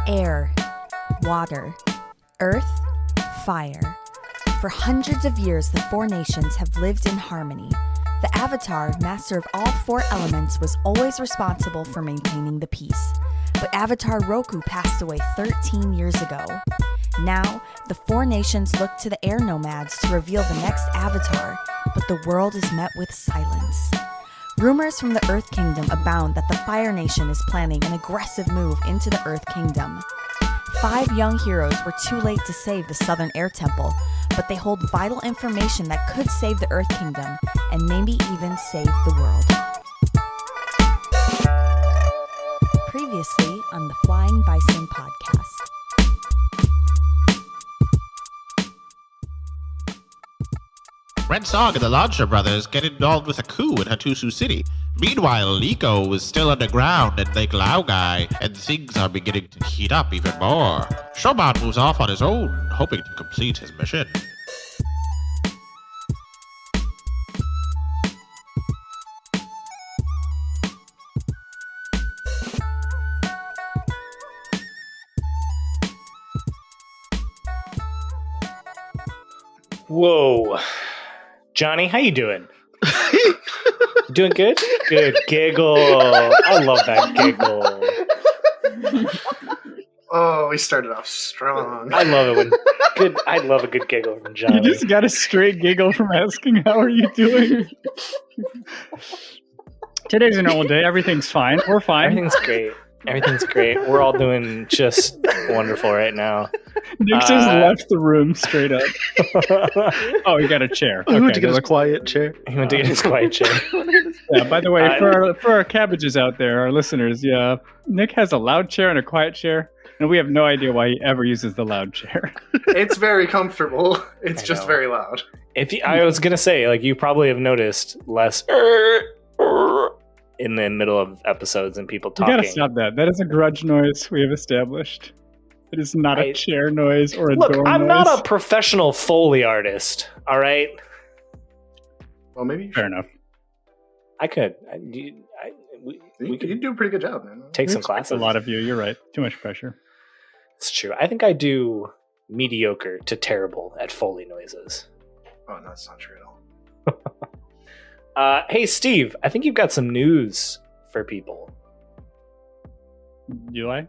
air, water, earth, fire. For hundreds of years, the four nations have lived in harmony. The Avatar, master of all four elements, was always responsible for maintaining the peace. But Avatar Roku passed away 13 years ago. Now, the four nations look to the air nomads to reveal the next Avatar, but the world is met with silence. Rumors from the Earth Kingdom abound that the Fire Nation is planning an aggressive move into the Earth Kingdom. 5 young heroes were too late to save the Southern Air Temple, but they hold vital information that could save the Earth Kingdom and maybe even save the world. Previously on the Flying Bison podcast. Red Song and the Lonshur brothers get involved with a coup in Hattusu City. Meanwhile, Leeko is still underground in Lake Laogai, and things are beginning to heat up even more. Shoman moves off on his own, hoping to complete his mission. Whoa. Johnny, how you doing? Doing good? Good giggle. I love that giggle. Oh, we started off strong. I love it when I love a good giggle from Johnny. You just got a straight giggle from asking how are you doing? Today's a normal day. Everything's fine. We're fine. Everything's great. Everything's great. We're all doing just wonderful right now. Nick just left the room straight up. Oh, you got a chair. He went to get his quiet chair. He went to get his quiet chair. Yeah, by the way, for our cabbages out there, our listeners, yeah, Nick has a loud chair and a quiet chair, and we have no idea why he ever uses the loud chair. It's very comfortable. It's just very loud. I was going to say, like, you probably have noticed less in the middle of episodes and people talking. You gotta stop that. That is a grudge noise we have established. It is not a chair noise or a door noise. I'm not a professional Foley artist, all right? Well, maybe fair enough. I could. We could do a pretty good job, man. Take some classes. A lot of you. You're right. Too much pressure. It's true. I think I do mediocre to terrible at Foley noises. Oh, no, that's not true at all. Hey, Steve, I think you've got some news for people. Do I?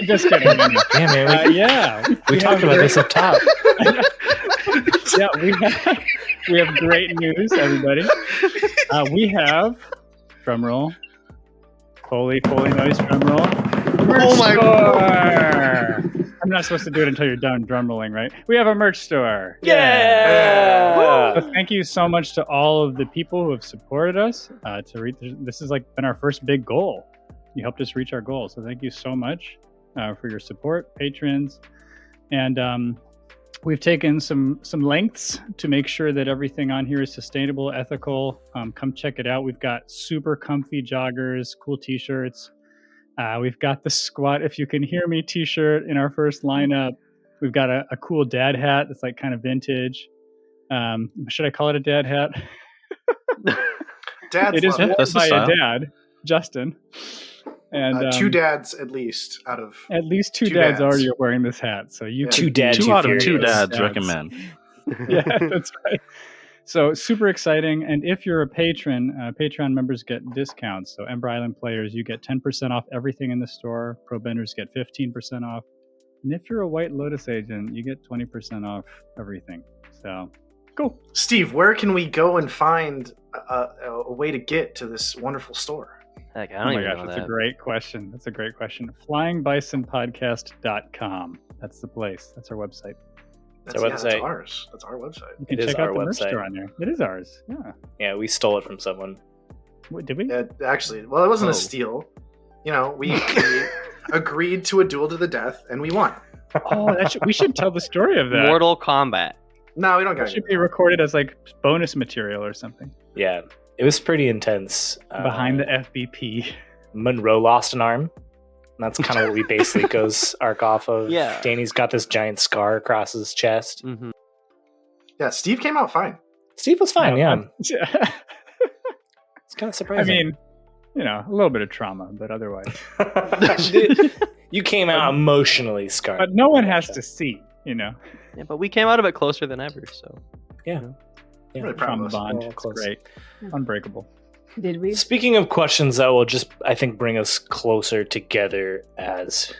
Just kidding. Yeah, man. Yeah. We talked about this up top. Yeah, we have great news, everybody. We have, drum roll, Foley noise, drum roll. Oh my God. I'm not supposed to do it until you're done drum rolling, right? We have a merch store. Yeah! So thank you so much to all of the people who have supported us. This has been our first big goal. You helped us reach our goal. So thank you so much for your support, patrons. And we've taken some lengths to make sure that everything on here is sustainable, ethical. Come check it out. We've got super comfy joggers, cool t-shirts. We've got the Squat If You Can Hear Me t-shirt in our first lineup. We've got a cool dad hat that's like kind of vintage. Should I call it a dad hat? It is worn by a dad, Justin. And 2 dads at least out of two dads already are wearing this hat. So two out of 2 dads recommend. Yeah, that's right. So super exciting. And if you're a patron, Patreon members get discounts. So Ember Island players, you get 10% off everything in the store. Pro benders get 15% off. And if you're a White Lotus agent, you get 20% off everything. So cool. Steve, where can we go and find a way to get to this wonderful store? Heck, I don't even know that's that. a great question. That's a great question. FlyingBisonPodcast.com. That's the place. That's our website. That's ours. That's our website. You can check out the merch store on there. It is ours. Yeah. Yeah, we stole it from someone. What, did we? Actually, well, it wasn't a steal. You know, we agreed to a duel to the death, and we won. Oh, we should tell the story of that. Mortal Kombat. No, we don't got it. Should be recorded as bonus material or something. Yeah, it was pretty intense. Behind the FBP. Monroe lost an arm. That's kind of what we base Leeko's arc off of. Yeah. Danny's got this giant scar across his chest. Mm-hmm. Yeah, Steve came out fine. Steve was fine, yeah. It's kind of surprising. I mean, a little bit of trauma, but otherwise. You came out emotionally scarred. But no one has to see, Yeah, but we came out of it closer than ever, so. Yeah. Really proud Trauma of us. bond. Yeah, It's close. great. Unbreakable. Did we? Speaking of questions that will just, I think, bring us closer together as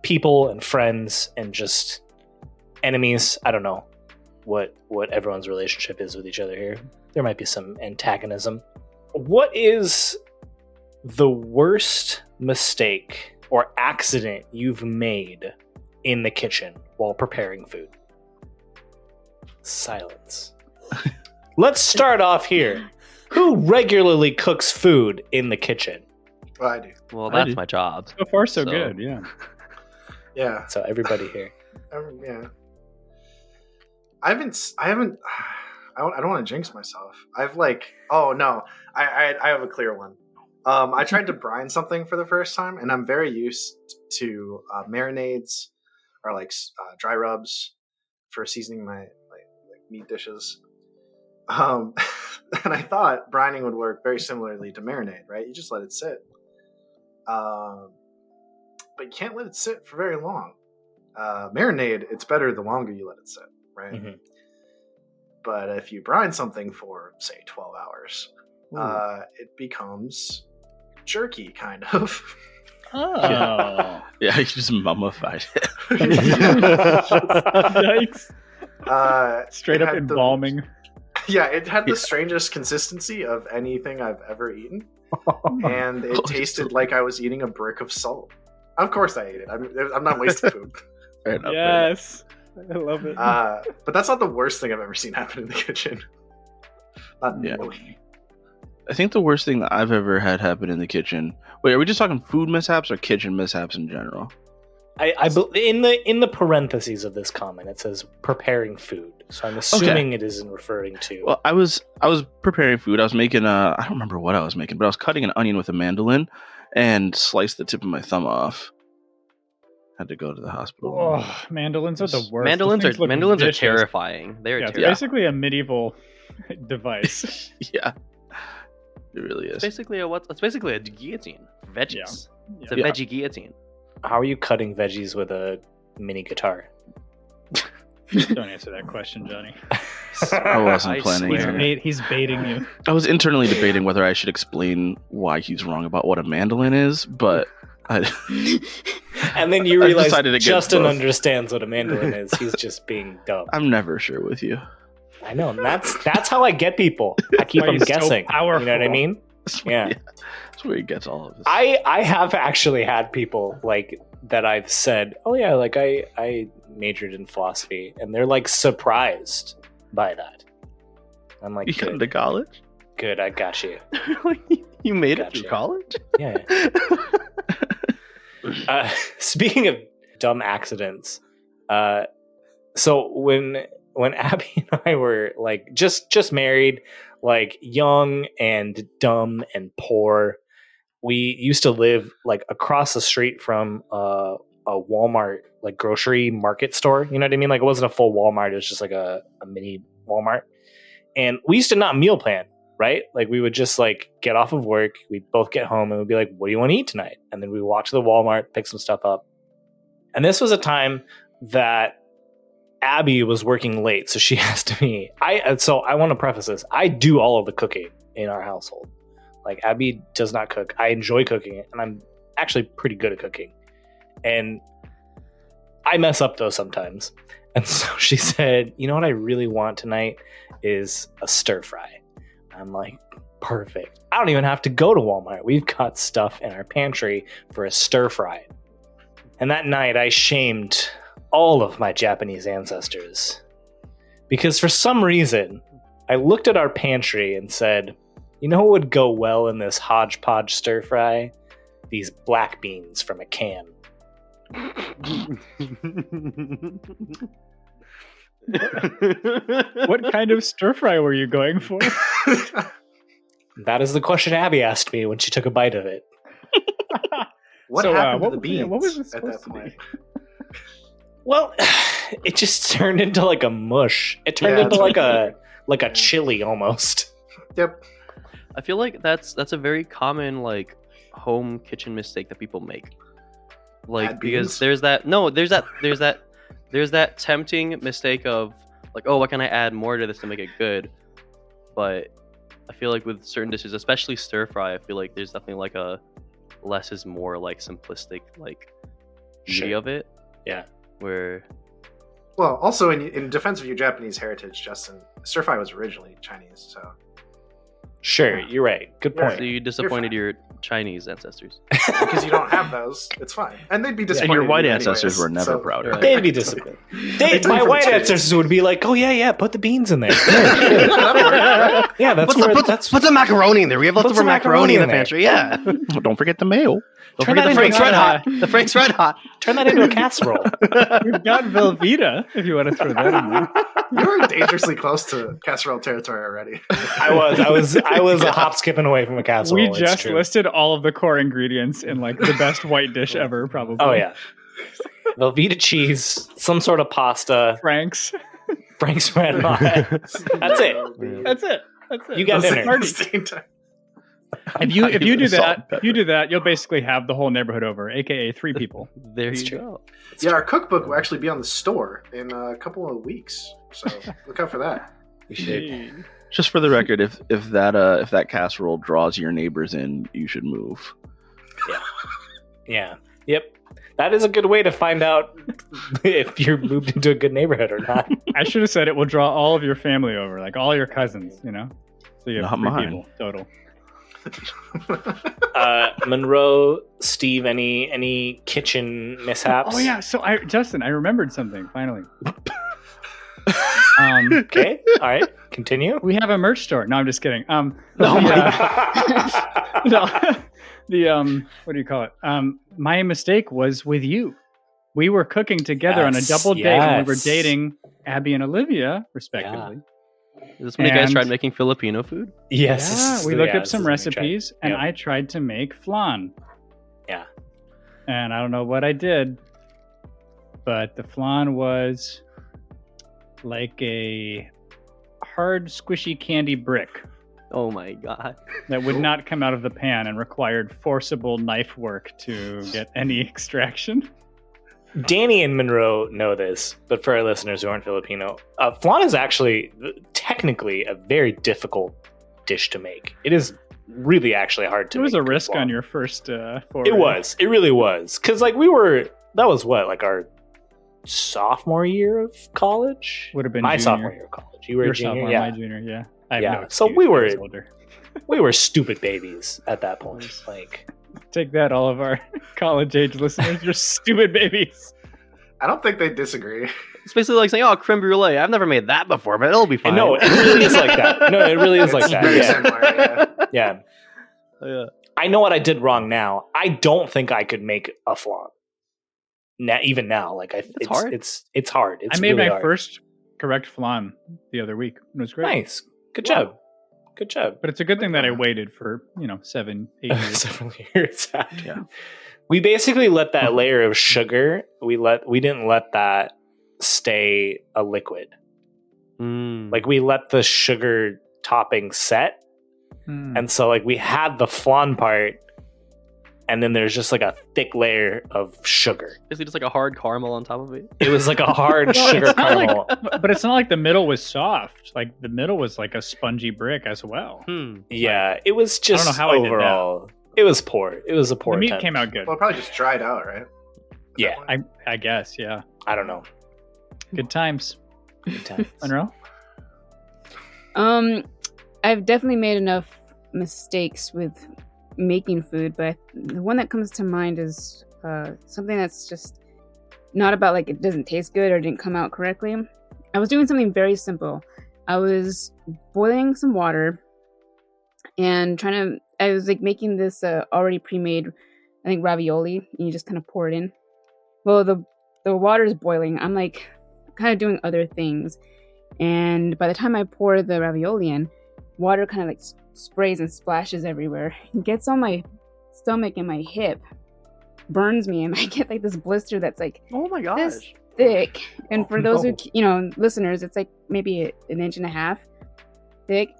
people and friends and just enemies. I don't know what everyone's relationship is with each other here. There might be some antagonism. What is the worst mistake or accident you've made in the kitchen while preparing food? Silence. Let's start off here. Who regularly cooks food in the kitchen? Well, I do. Well, I that's do. my job. So far, so So- good. Yeah. Yeah. So everybody here. Yeah. I don't want to jinx myself. Oh no, I have a clear one. I tried to brine something for the first time, and I'm very used to marinades or dry rubs for seasoning my like meat dishes. And I thought brining would work very similarly to marinade, right? You just let it sit. But you can't let it sit for very long. Marinade, it's better the longer you let it sit, right? Mhm. But if you brine something for, say, 12 hours, it becomes jerky, kind of. Oh. Yeah, you just mummified it. Yikes. Straight it up had the- embalming. Yeah, it had the strangest consistency of anything I've ever eaten. And it tasted like I was eating a brick of salt. Of course I ate it. I'm not wasting food. Fair enough, fair enough. Yes. I love it. But that's not the worst thing I've ever seen happen in the kitchen. Not Yeah. really. I think the worst thing that I've ever had happen in the kitchen. Wait, are we just talking food mishaps or kitchen mishaps in general? In the parentheses of this comment, it says preparing food. So I'm assuming it isn't referring to. Well, I was preparing food. I was making I don't remember what I was making, but I was cutting an onion with a mandolin and sliced the tip of my thumb off. Had to go to the hospital. Oh, mandolins are the worst. Mandolins Those things look are vicious. terrifying. They're Yeah, it's terrifying. basically a medieval device. Yeah, it really is. Oh, It's basically a guillotine. Veggies. Yeah. It's a Yeah. veggie guillotine. How are you cutting veggies with a mini guitar? Don't answer that question, Johnny. I wasn't planning He's, it. he's baiting you. I was internally debating whether I should explain why he's wrong about what a mandolin is, but I, And then you I realize decided against Justin both. understands what a mandolin is. He's just being dumb. I'm never sure with you. I know. And that's how I get people. I keep Why them he's so guessing. You know what I powerful. mean? Yeah. That's where he gets all of this. I have actually had people like that I've said, oh yeah, like I majored in philosophy, and they're like surprised by that. I'm like, You got into college? good, I got you. You made it Gotcha. through college? Yeah. Speaking of dumb accidents, so when Abby and I were like just married, like young and dumb and poor, we used to live like across the street from a Walmart, like grocery market store. You know what I mean? Like it wasn't a full Walmart; it was just like a mini Walmart. And we used to not meal plan, right? Like we would just like get off of work, we'd both get home, and we'd be like, "What do you want to eat tonight?" And then we walk to the Walmart, pick some stuff up. And this was a time that Abby was working late, so she asked me. So I want to preface this: I do all of the cooking in our household. Like Abby does not cook. I enjoy cooking it, and I'm actually pretty good at cooking. And I mess up though sometimes. And so she said, "You know what I really want tonight is a stir fry." I'm like, perfect. I don't even have to go to Walmart. We've got stuff in our pantry for a stir fry. And that night I shamed all of my Japanese ancestors because for some reason I looked at our pantry and said, you know what would go well in this hodgepodge stir fry? These black beans from a can. What kind of stir fry were you going for? That is the question Abby asked me when she took a bite of it. What So, happened what to the was- yeah, beans what was it at supposed that to be? point? Well, it just turned into like a mush. It turned Yeah, into it's like a chili almost. Yep. I feel like that's a very common like home kitchen mistake that people make. Like Add because beans? there's that tempting mistake of like, oh, what can I add more to this to make it good? But I feel like with certain dishes, especially stir fry, I feel like there's definitely like a less is more like simplistic like beauty Sure. of it. Yeah. Where Well, also in defense of your Japanese heritage, Justin, stir fry was originally Chinese, so Sure, you're right. Good Yeah. point. so you disappointed fine. your Chinese ancestors. because you don't have those, it's fine, and they'd be And disappointed. your in white you ancestors anyways, were never so- prouder. Right. They'd be disappointed. They do My for the white cheese. ancestors would be like, "Oh yeah, put the beans in there." Yeah, that's where that's. Put some macaroni in there. We have Put leftover some macaroni in the macaroni in pantry. Yeah. Don't forget the mayo. Don't Turn forget that the into Frank's a- Red Hot. The Frank's Red Hot. Turn that into a casserole. We've got Velveeta, if you want to throw that in there. You're dangerously close to casserole territory already. I was a hop skipping away from a casserole. We it's just true. listed all of the core ingredients in like the best white dish ever, probably. Oh yeah, Velveeta cheese, some sort of pasta, Frank's. Frank's Red Hot. That's it. That's it. That's it. You got That's dinner. the party. If you Give it do salt and that, pepper. you do that, you'll basically have the whole neighborhood over, aka 3 people. There It's you true. go. Yeah, our cookbook will actually be on the store in a couple of weeks, so look out for that. We should. Just for the record, if that casserole draws your neighbors in, you should move. Yeah. Yep. That is a good way to find out if you're moved into a good neighborhood or not. I should have said it will draw all of your family over, like all your cousins, you know? So you have Not 3 mine. people total. Monroe, Steve, any kitchen mishaps? Oh yeah, so Justin, I remembered something finally. Okay. All right. Continue. We have a merch store. No, I'm just kidding. Oh the, my no, the what do you call it? My mistake was with you. We were cooking together on a Yes, double date when we were yes. dating Abby and Olivia, respectively. Is this when you guys And- tried making Filipino food? Yes. Yeah, we looked up this some is what we tried. recipes, and Yep. I tried to make flan. Yeah. And I don't know what I did, but the flan was like a hard, squishy candy brick Oh my god. that would not come out of the pan and required forcible knife work to get any extraction. Danny and Monroe know this, but for our listeners who aren't Filipino, flan is actually technically a very difficult dish to make. It is really actually hard to It was make a risk flan. on your first foray. It was. It really was. Because, like, that was what, like our sophomore year of college? Would have been my junior. sophomore year of college. You were Your a junior? sophomore, Yeah. my junior, yeah. I have Yeah. no So excuse, we I were- was older. We were stupid babies at that point. Like, Take that, all of our college-age listeners. You're stupid babies. I don't think they disagree. It's basically like saying, "Oh, creme brulee. I've never made that before, but it'll be fine." no, it really is like that. No, it really is like It's that. very Yeah. similar, yeah. Yeah. Yeah. I know what I did wrong now. I don't think I could make a flan. Even now, like it's hard. It's hard. It's I made really my hard. first correct flan the other week. It was great. Nice. Good job. Good job. But it's a good thing that I waited for, 7, 8 years. Several years. Yeah. We basically let that layer of sugar. We didn't let that stay a liquid. Mm. Like we let the sugar topping set, and so like we had the flan part, and then there's just like a thick layer of sugar. Basically just like a hard caramel on top of it. It was like a hard Well, sugar it's not like- caramel. But it's not like the middle was soft. Like the middle was like a spongy brick as well. Yeah, it was just know how I did that. overall. It was poor. It was a poor The meat attempt. came out good. Well, it probably just dried out, right? Yeah, I guess, yeah. I don't know. Good times. Good times. Monroe? I've definitely made enough mistakes with making food, but the one that comes to mind is something that's just not about like it doesn't taste good or didn't come out correctly. I was doing something very simple. I was boiling some water and I was like making this already pre-made, I think, ravioli, and you just kind of pour it in. Well, the water is boiling. I'm like kind of doing other things. And by the time I pour the ravioli in, water kind of like sprays and splashes everywhere. It gets on my stomach and my hip, burns me, and I get like this blister that's like Oh my god. this thick. And for those no. who, listeners, it's like maybe an inch and a half thick.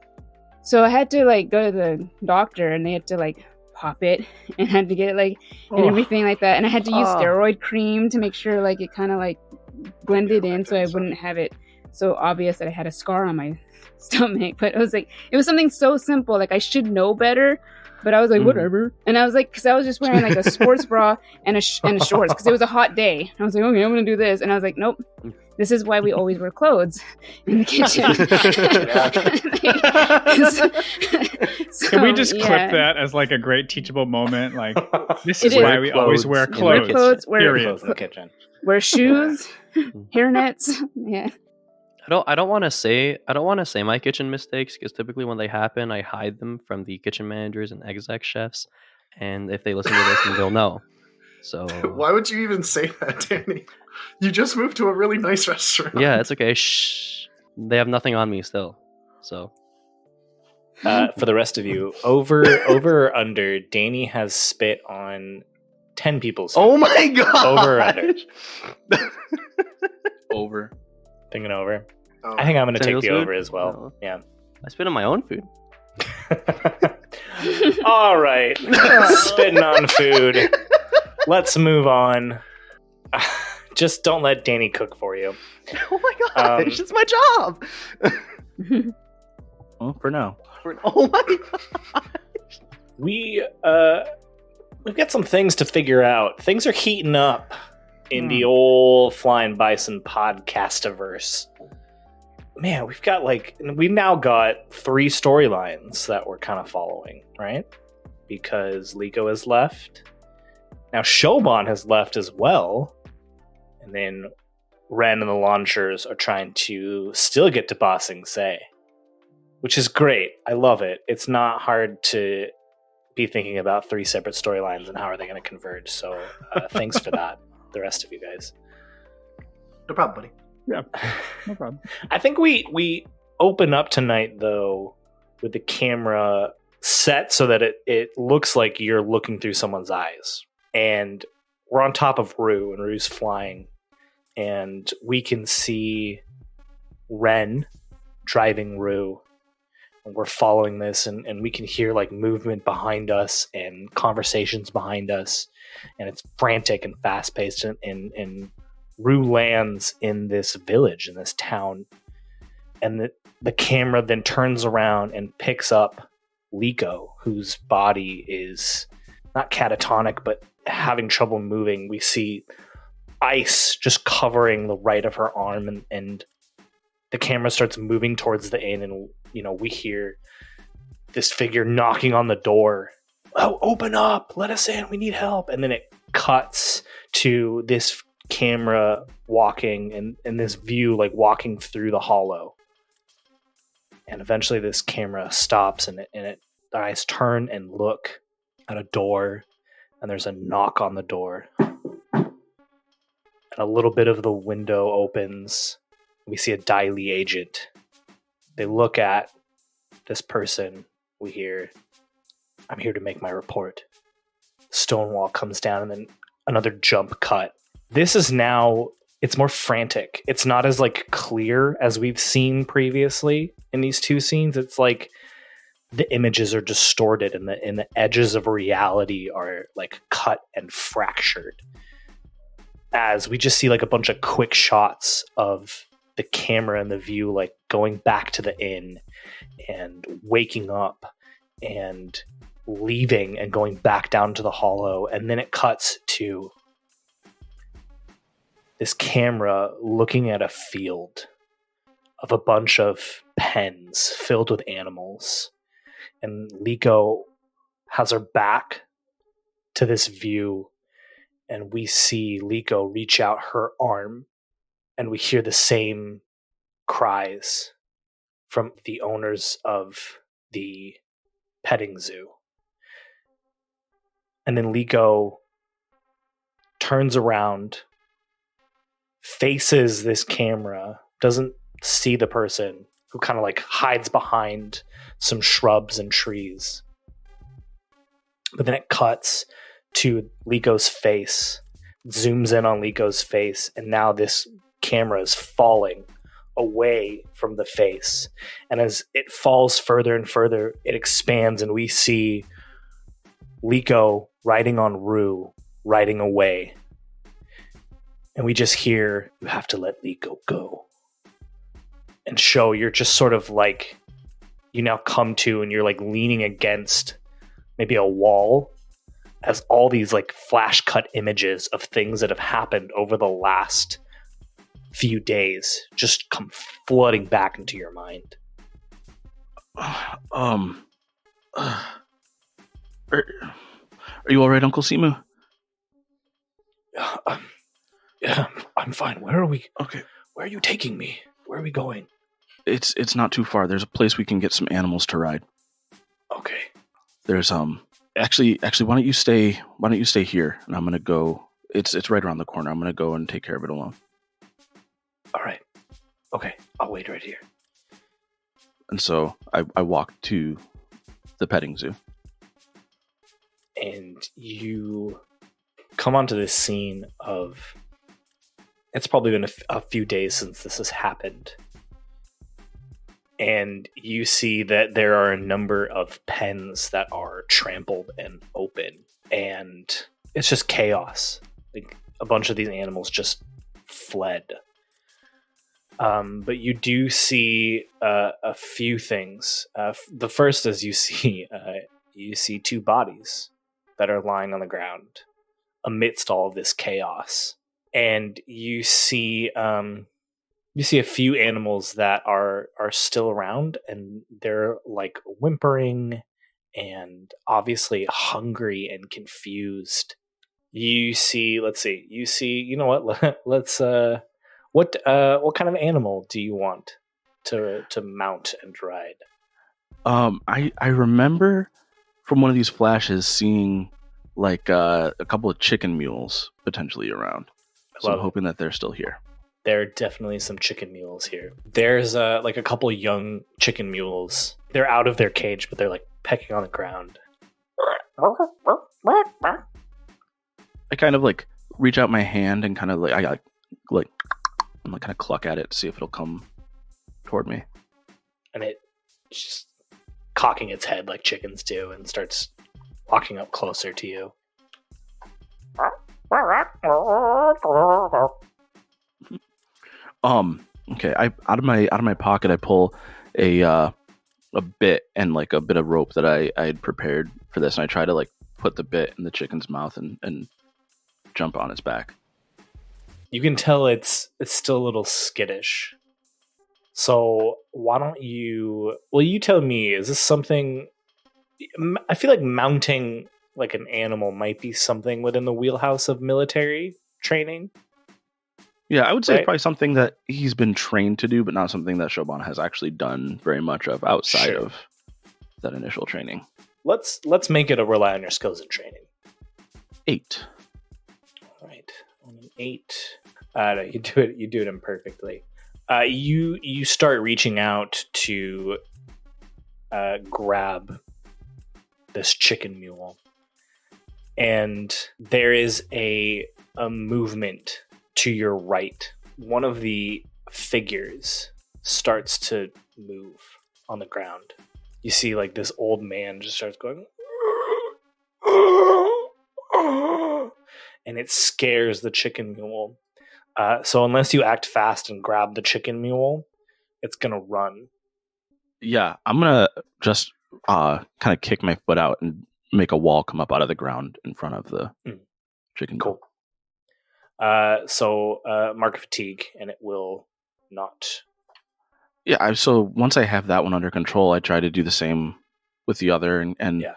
So I had to like go to the doctor, and they had to like pop it, and had to get it like and everything like that. And I had to use steroid cream to make sure like it kind of like blended in, so I wouldn't have it so obvious that I had a scar on my stomach. But it was something so simple. Like I should know better, but I was like, whatever. And I was like, because I was just wearing like a sports bra and a shorts because it was a hot day. I was like, okay, I'm gonna do this, and I was like, nope. This is why we always wear clothes in the kitchen. Can we just clip that as like a great teachable moment? Like, this is why we always wear clothes. Wear clothes in the kitchen. Wear shoes, hairnets. Yeah. I don't want to say my kitchen mistakes, because typically when they happen, I hide them from the kitchen managers and exec chefs, and if they listen to this, then they'll know. So why would you even say that, Danny? You just moved to a really nice restaurant. Yeah, it's okay. Shh. They have nothing on me still. So for the rest of you, over or under, Danny has spit on 10 people's food. Oh my god! Over or under? Over. Thinking over. Oh. I think I'm going to take Daniel's the food? over as well. No. Yeah. I spit on my own food. All right. Spitting on food. Let's move on. Just don't let Danny cook for you. Oh my gosh, it's my job. Well, for now. Oh my god. We've got some things to figure out. Things are heating up in the old Flying Bison podcastiverse. Man, we've now got 3 storylines that we're kind of following, right? Because Leeko has left. Now Shoban has left as well. And then Ren and the Lonshurs are trying to still get to Ba Sing Se, which is great. I love it. It's not hard to be thinking about 3 separate storylines and how are they going to converge. So thanks for that, the rest of you guys. No problem, buddy. Yeah, no problem. I think we open up tonight, though, with the camera set so that it looks like you're looking through someone's eyes. And we're on top of Rue, and Rue's flying. And we can see Ren driving Rue. And we're following this, and we can hear like movement behind us and conversations behind us. And it's frantic and fast-paced. And Rue lands in this village, in this town. And the camera then turns around and picks up Leeko, whose body is not catatonic, but having trouble moving. We see ice just covering the right of her arm, and the camera starts moving towards the inn, and we hear this figure knocking on the door. Oh, open up, let us in, we need help. And then it cuts to this camera walking and this view like walking through the hollow, and eventually this camera stops, and the eyes turn and look at a door, and there's a knock on the door. And a little bit of the window opens. We see a Dai Li agent. They look at this person. We hear, "I'm here to make my report." Stonewall comes down, and then another jump cut. This is now, it's more frantic. It's not as like clear as we've seen previously in these 2 scenes. It's like the images are distorted, and the edges of reality are like cut and fractured. As we just see like a bunch of quick shots of the camera and the view like going back to the inn and waking up and leaving and going back down to the hollow. And then it cuts to this camera looking at a field of a bunch of pens filled with animals. And Leeko has her back to this view, and we see Leeko reach out her arm, and we hear the same cries from the owners of the petting zoo. And then Leeko turns around, faces this camera, doesn't see the person, who kind of like hides behind some shrubs and trees. But then it cuts to Leeko's face, zooms in on Leeko's face, and now this camera is falling away from the face. And as it falls further and further, it expands, and we see Leeko riding on Rue, riding away. And we just hear, "You have to let Leeko go." And Sho, you're just sort of like, you now come to, and you're like leaning against maybe a wall as all these like flash cut images of things that have happened over the last few days just come flooding back into your mind. Are you all right, Uncle Simu? Yeah, I'm fine. Where are we? Okay. Where are you taking me? Where are we going? It's not too far. There's a place we can get some animals to ride. Okay. There's actually why don't you stay here, and I'm gonna go. It's right around the corner. I'm gonna go and take care of it alone. All right. Okay, I'll wait right here. And so I walk to the petting zoo. And you come onto this scene of, it's probably been a few days since this has happened. And you see that there are a number of pens that are trampled and open. And it's just chaos. Like, a bunch of these animals just fled. But you do see a few things. The first is you see two bodies that are lying on the ground amidst all of this chaos, and you see a few animals that are still around, and they're like whimpering and obviously hungry and confused. You see, you know what? Let's what kind of animal do you want to mount and ride? I remember from one of these flashes seeing like a couple of chicken mules potentially around. So I'm hoping that they're still here. There are definitely some chicken mules here. There's like a couple young chicken mules. They're out of their cage, but they're like pecking on the ground. I kind of like reach out my hand and kind of like I'm like kind of cluck at it to see if it'll come toward me. And it just cocking its head like chickens do and starts walking up closer to you. Okay. Out of my pocket I pull a bit and like a bit of rope that I had prepared for this, and I try to like put the bit in the chicken's mouth and jump on its back. You can tell it's still a little skittish. So why don't you tell me, is this something, I feel like mounting like an animal might be something within the wheelhouse of military training. Yeah, I would say Right? it's probably something that he's been trained to do, but not something that Shoban has actually done very much of outside Sure. of that initial training. Let's make it a rely on your skills and training. 8. All right, on an 8. No, you do it imperfectly. You start reaching out to grab this chicken mule, and there is a movement to your right. One of the figures starts to move on the ground. You see like this old man just starts going and it scares the chicken mule. So unless you act fast and grab the chicken mule, it's gonna run. Yeah, I'm gonna just kind of kick my foot out and make a wall come up out of the ground in front of the chicken. Cool. So mark fatigue, and it will not. Yeah. So once I have that one under control, I try to do the same with the other, and Yeah.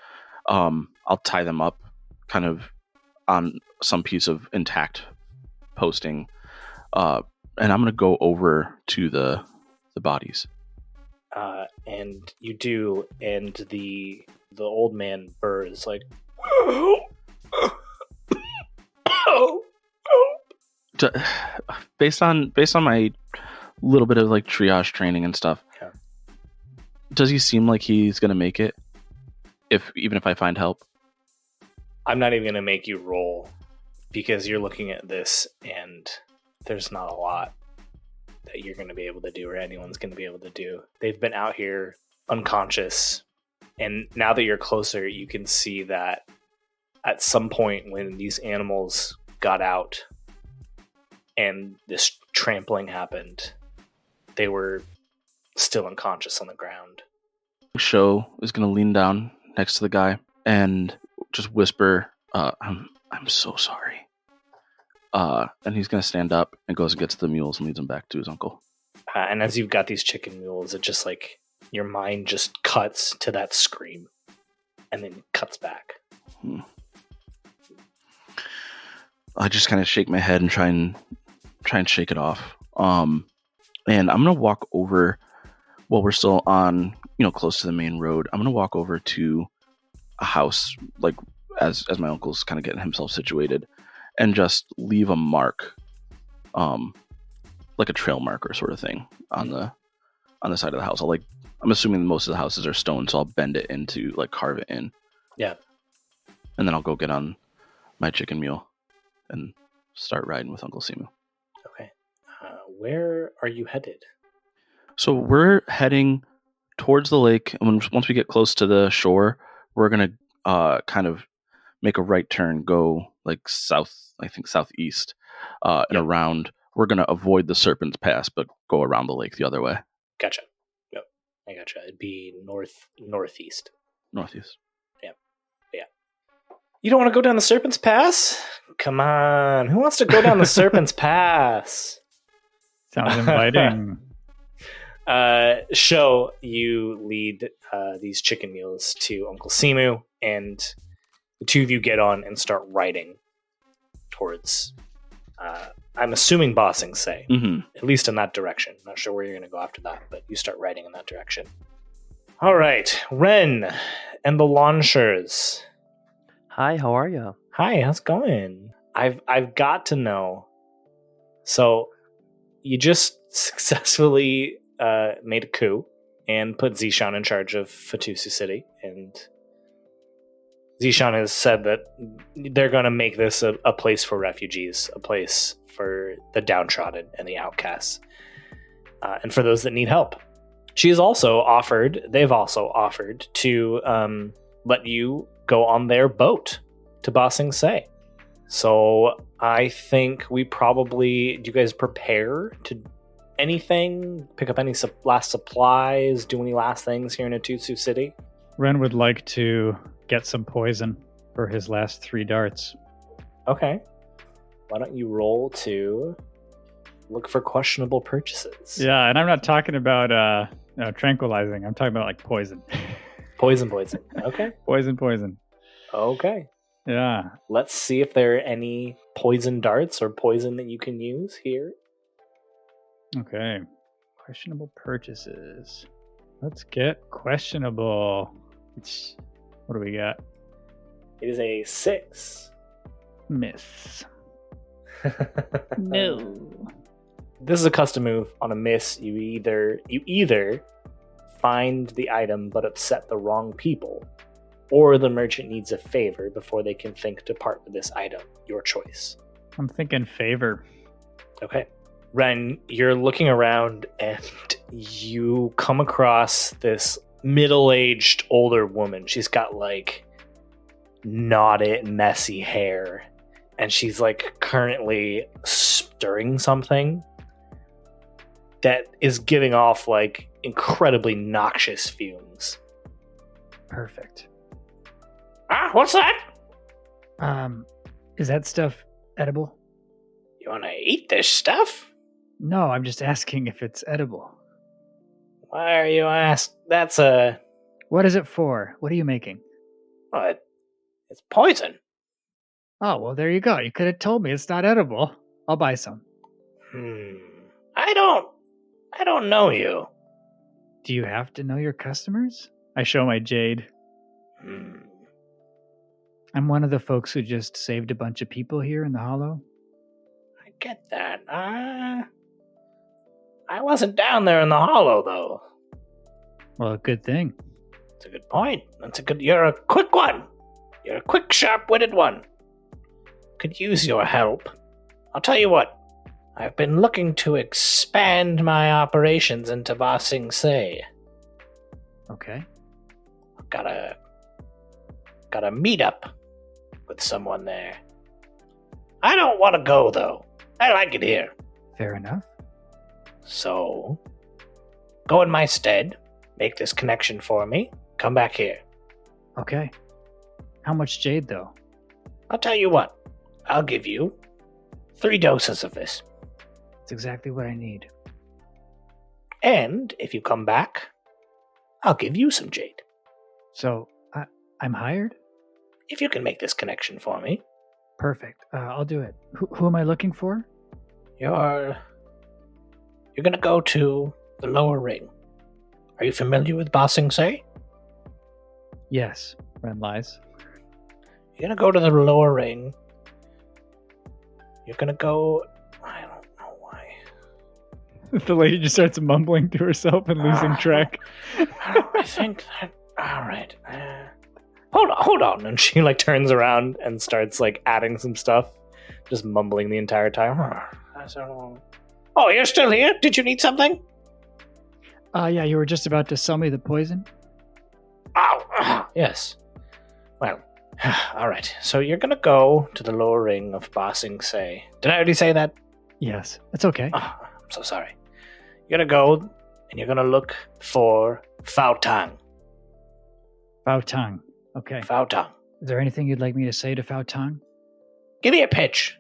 I'll tie them up, kind of on some piece of intact posting, and I'm gonna go over to the bodies. And you do, and the old man burrs like. Based on my little bit of like triage training and stuff, Yeah. Does he seem like he's gonna make it? Even if I find help? I'm not even gonna make you roll because you're looking at this and there's not a lot that you're going to be able to do or anyone's going to be able to do. They've been out here unconscious, and now that you're closer, you can see that at some point when these animals got out and this trampling happened, they were still unconscious on the ground. Sho is going to lean down next to the guy and just whisper, I'm so sorry. And he's going to stand up and goes and gets the mules and leads them back to his uncle. And as you've got these chicken mules, it just like your mind just cuts to that scream and then cuts back. I just kind of shake my head and try and shake it off. And I'm going to walk over while we're still on, close to the main road. I'm going to walk over to a house, like as my uncle's kind of getting himself situated, and just leave a mark, like a trail marker sort of thing on the side of the house. I'm assuming most of the houses are stone, so I'll bend it into, like, carve it in. Yeah. And then I'll go get on my chicken mule and start riding with Uncle Simu. Okay. Where are you headed? So we're heading towards the lake, and once we get close to the shore, we're gonna kind of make a right turn, go like south, I think southeast, and around. We're gonna avoid the Serpent's Pass, but go around the lake the other way. Gotcha. Yep, I gotcha. It'd be northeast. Northeast. Yeah. You don't want to go down the Serpent's Pass? Come on, who wants to go down the Serpent's Pass? Sounds inviting. Sho, you lead these chicken mules to Uncle Simu, and the two of you get on and start riding towards, I'm assuming Bossing Say, at least in that direction. Not sure where you're going to go after that, but you start riding in that direction. All right, Ren and the Lonshurs. Hi, how are you? Hi, how's it going? I've got to know. So, you just successfully made a coup and put Zixian in charge of Fatusu City, and Zixian has said that they're going to make this a place for refugees, a place for the downtrodden and the outcasts, and for those that need help. They've also offered to let you go on their boat to Bossing Say. So I think do you guys prepare to anything? Pick up any last supplies? Do any last things here in Fatusu City? Ren would like to get some poison for his last 3 darts. Okay. Why don't you roll to look for questionable purchases? Yeah, and I'm not talking about tranquilizing. I'm talking about like poison. Poison. Okay. Poison. Okay. Yeah. Let's see if there are any poison darts or poison that you can use here. Okay. Questionable purchases. Let's get questionable. What do we got? It is a 6. Miss. No. This is a custom move. On a miss, you either find the item but upset the wrong people, or the merchant needs a favor before they can think to part with this item. Your choice. I'm thinking favor. Okay. Ren, you're looking around and you come across this middle-aged older woman. She's got like knotted, messy hair, and she's like currently stirring something that is giving off like incredibly noxious fumes. Perfect. What's that? Is that stuff edible? You want to eat this stuff? No, I'm just asking if it's edible. Why are you asked? That's What is it for? What are you making? it's poison. Oh, well, there you go. You could have told me it's not edible. I'll buy some. I don't know you. Do you have to know your customers? I show my jade. I'm one of the folks who just saved a bunch of people here in the Hollow. I get that. I wasn't down there in the Hollow, though. Well, good thing. That's a good point. You're a quick one. You're a quick, sharp-witted one. Could use your help. I'll tell you what. I've been looking to expand my operations into Ba Sing Se. Okay. Got a meet up with someone there. I don't want to go, though. I like it here. Fair enough. So, go in my stead, make this connection for me, come back here. Okay. How much jade, though? I'll tell you what. I'll give you 3 doses of this. It's exactly what I need. And if you come back, I'll give you some jade. So, I'm hired? If you can make this connection for me. Perfect. I'll do it. Who am I looking for? You're gonna go to the lower ring. Are you familiar with Ba Sing Se? Yes. Ren lies. You're gonna go to the lower ring. You're gonna go... I don't know why. The lady just starts mumbling to herself and losing track. I think that... Alright. Hold on. And she turns around and starts adding some stuff. Just mumbling the entire time. I don't know. Oh, you're still here? Did you need something? Yeah, you were just about to sell me the poison? Oh, yes. Well, alright. So you're gonna go to the lower ring of Ba Sing Se. Did I already say that? Yes. It's okay. Oh, I'm so sorry. You're gonna go and you're gonna look for Fao Tang. Fao Tang. Okay. Fao Tang. Is there anything you'd like me to say to Fao Tang? Give me a pitch.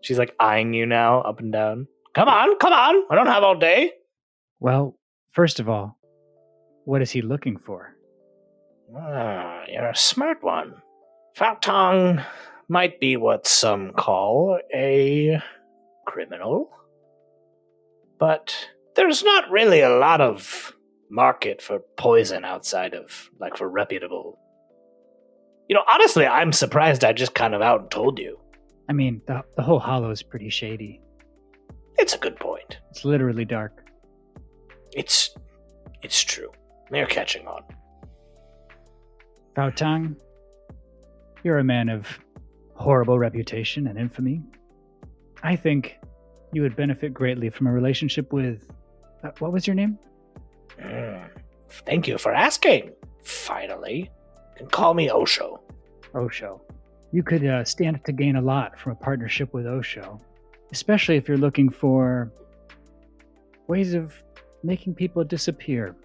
She's eyeing you now, up and down. Come on. I don't have all day. Well, first of all, what is he looking for? You're a smart one. Fao Tang might be what some call a criminal. But there's not really a lot of market for poison outside of, for reputable. Honestly, I'm surprised I just kind of out and told you. I mean, the whole hollow is pretty shady. It's a good point. It's literally dark. It's true. They're catching on. Fao Tang, you're a man of horrible reputation and infamy. I think you would benefit greatly from a relationship with... what was your name? Thank you for asking. Finally. You can call me Osho. Osho. You could stand to gain a lot from a partnership with Osho, especially if you're looking for ways of making people disappear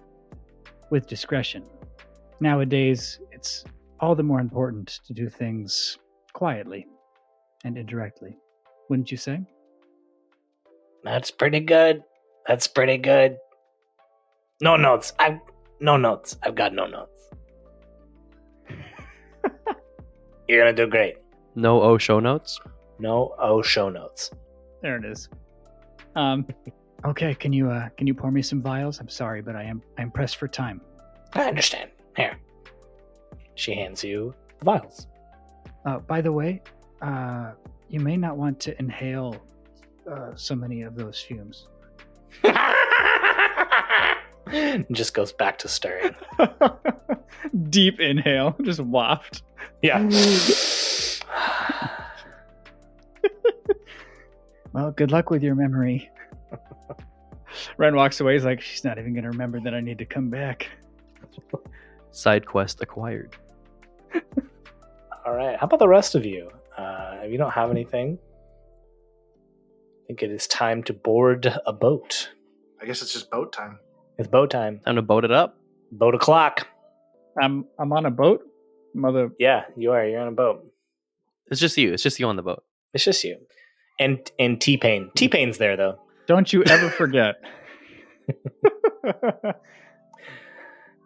with discretion. Nowadays, it's all the more important to do things quietly and indirectly, wouldn't you say? That's pretty good. No notes. I've got no notes. You're gonna do great. No O show notes? No O show notes. There it is. Okay, can you pour me some vials? I'm sorry, but I'm pressed for time. I understand. Here. She hands you the vials. By the way, you may not want to inhale so many of those fumes. Just goes back to stirring. Deep inhale, just waft. Yeah. Well, good luck with your memory. Ren walks away. He's like, she's not even going to remember that I need to come back. Side quest acquired. All right. How about the rest of you? If you don't have anything, I think it is time to board a boat. I guess it's just boat time. It's boat time. Time to boat it up. Boat o'clock. I'm on a boat. Yeah, you are. You're on a boat. It's just you. It's just you on the boat. It's just you. And T-Pain. T-Pain's there, though. Don't you ever forget.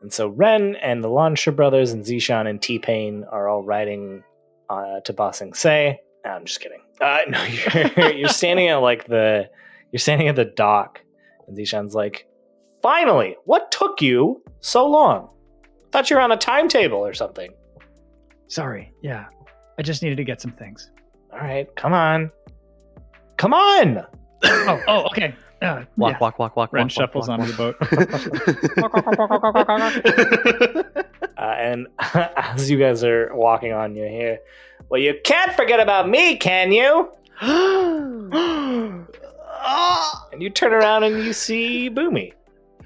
And so Ren and the Lonshur brothers and Zixian and T-Pain are all riding to Ba Sing Se. No, I'm just kidding. No, you're standing at the dock, and Zixian's like, "Finally, what took you so long? Thought you were on a timetable or something." Sorry, yeah. I just needed to get some things. All right, come on. Come on! Oh, okay. Walk. Ren shuffles onto the boat. And as you guys are walking on, you hear, Well, you can't forget about me, can you? And you turn around and you see Boomy.